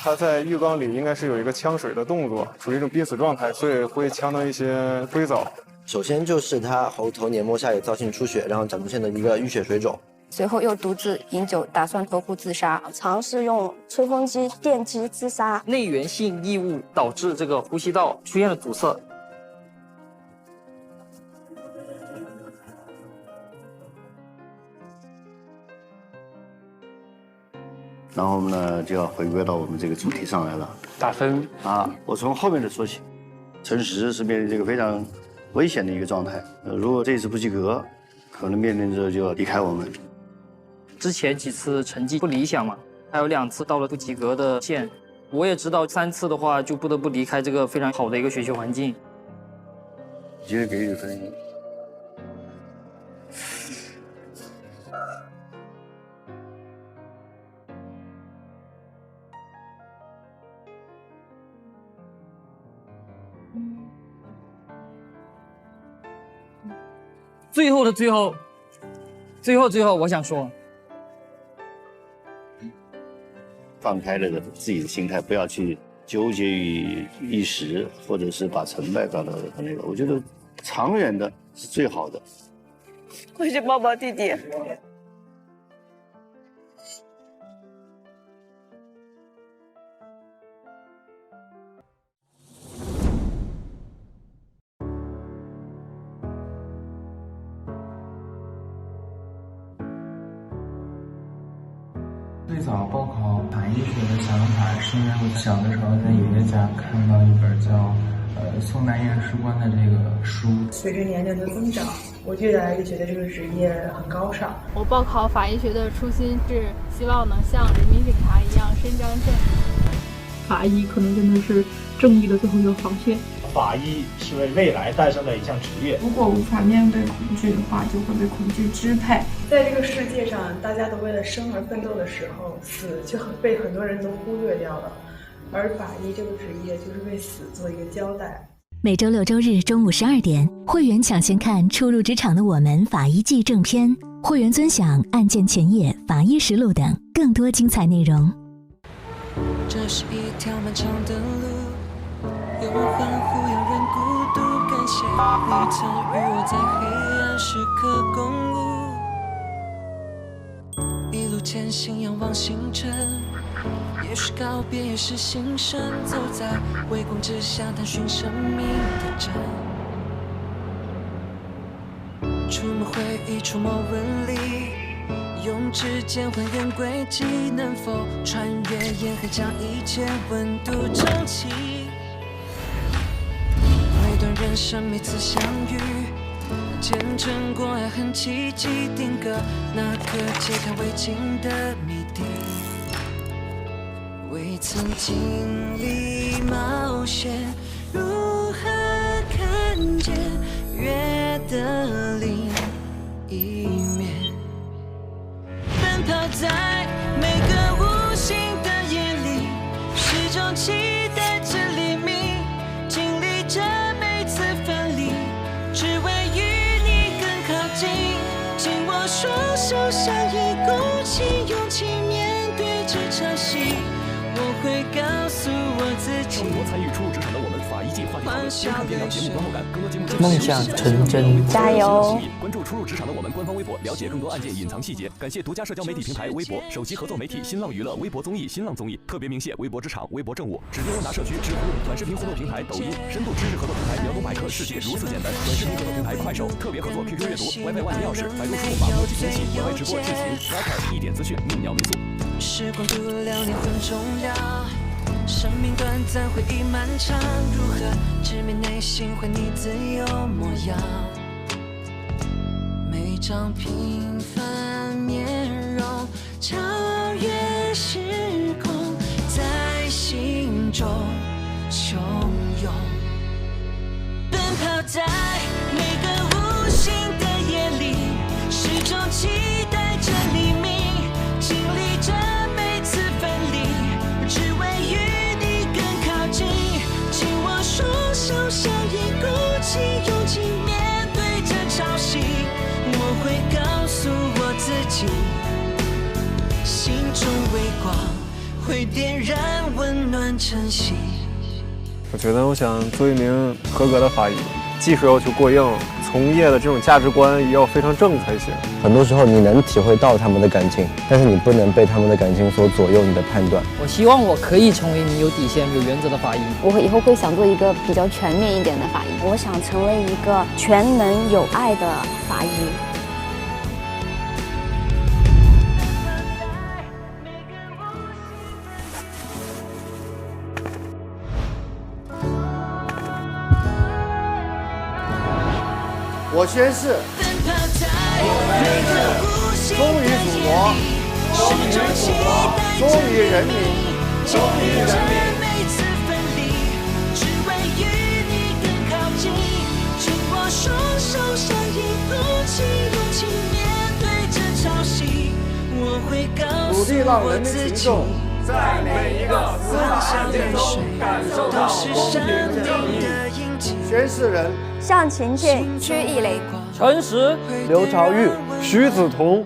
Speaker 16: 他在浴缸里应该是有一个呛水的动作，处于一种濒死状态，所以会呛到一些硅藻。
Speaker 15: 首先就是他喉头黏膜下有造性出血，然后展出现的一个淤血水肿。
Speaker 18: 随后又独自饮酒，打算投湖自杀，
Speaker 17: 尝试用吹风机电击自杀。
Speaker 3: 内源性异物导致这个呼吸道出现了阻塞。
Speaker 13: 然后呢，就要回归到我们这个主题上来了。
Speaker 9: 打分
Speaker 13: 啊，我从后面的说起。陈实是面临这个非常危险的一个状态。如果这一次不及格，可能面临着就要离开我们。
Speaker 3: 之前几次成绩不理想嘛，还有2次到了不及格的线。我也知道3次的话就不得不离开这个非常好的一个学习环境。
Speaker 13: 今天给予分。
Speaker 3: 最后的最后，我想说，
Speaker 13: 放开了自己的心态，不要去纠结于一时，或者是把成败搞到那个。我觉得长远的是最好的。
Speaker 17: 回去抱抱弟弟。
Speaker 21: 最早报考法医学的想法，是因为我小的时候在爷爷家看到一本叫《
Speaker 5: 宋代验尸官的这个书。
Speaker 21: 随着年龄的增长，我越来越觉得这个职业很高尚。
Speaker 22: 我报考法医学的初心是希望能像人民警察一样伸张正义。
Speaker 23: 法医可能真的是正义的最后一个防线。
Speaker 24: 法医是为未来诞生的一项职业。
Speaker 23: 如果无法面对恐惧的话，就会被恐惧支配。
Speaker 21: 在这个世界上，大家都为了生而奋斗的时候，死却被很多人都忽略掉了。而法医这个职业就是为死做一个交代。
Speaker 6: 每周六周日中午12点，会员抢先看《初入职场的我们法医季》正片，会员尊享案件前夜、法医实录等更多精彩内容。
Speaker 25: 这是一条漫长的路，有人欢呼，有人孤独。感谢你曾与我在黑暗时刻共舞，一路前行，仰望星辰。也是告别，也是新生，走在微光之下，探寻生命的真。触摸回忆，触摸纹理，用指尖还原轨迹，能否穿越沿海，将一切温度撑起？每段人生，每次相遇，见证过爱恨奇迹，定格那个揭开未尽的谜底。未曾经历冒险，如何看见月的另一面？奔跑在每个无形的夜里，始终期待着黎明，经历着每次分离，只为与你更靠近。紧握双手，相依，鼓起勇气面对这场戏。我会告诉我自己。更多参与初入职场的我们法医季话题讨论，先看点亮节目观后感，更多节目
Speaker 3: 梦想成真，
Speaker 17: 加油！
Speaker 20: 关注初入职场的我们官方微博，了解更多案件隐藏细节。感谢独家社交媒体平台微博、首席合作媒体新浪娱乐、微博综艺新浪综艺，特别鸣谢微博职场、微博政务、指定问答社区、知乎、短视频互动平台抖音、深度知识合作平台辽东百科，世界如此简单。短视频合作平台快手，特别合作 QQ 阅读、WiFi 万能钥匙、百度输入法科技天气、YY 直播智勤、Skype 一点资讯、命鸟民宿。
Speaker 25: 时光度量年很重要，生命短暂，回忆漫长，如何直面内心还你自由模样？每张平凡面容超越时空，在心中汹涌。奔跑在每个无形的夜里，始终期待着黎明，经历着每次分离，只为与你更靠近。紧握双手，相依，鼓起勇气面对这潮汐。我会告诉我自己，心中微光会点燃温暖晨曦。
Speaker 16: 我觉得我想做一名合格的法医，技术要求过硬，从业的这种价值观也要非常正才行。
Speaker 15: 很多时候你能体会到他们的感情，但是你不能被他们的感情所左右你的判断。
Speaker 3: 我希望我可以成为一名有底线、有原则的法医。
Speaker 18: 我以后会想做一个比较全面一点的法医。
Speaker 17: 我想成为一个全能有爱的法医。
Speaker 13: 我宣誓，忠于祖国，忠于祖国，忠于人民，忠于人民。只为与你更靠近，紧握双手，相依，鼓起勇气面对这潮汐。我会告诉我自己，在每一个司法案件中感受到公平正义。宣誓人。
Speaker 17: 向晴晴、曲艺林、
Speaker 3: 陈实、
Speaker 16: 刘朝玉、徐子彤。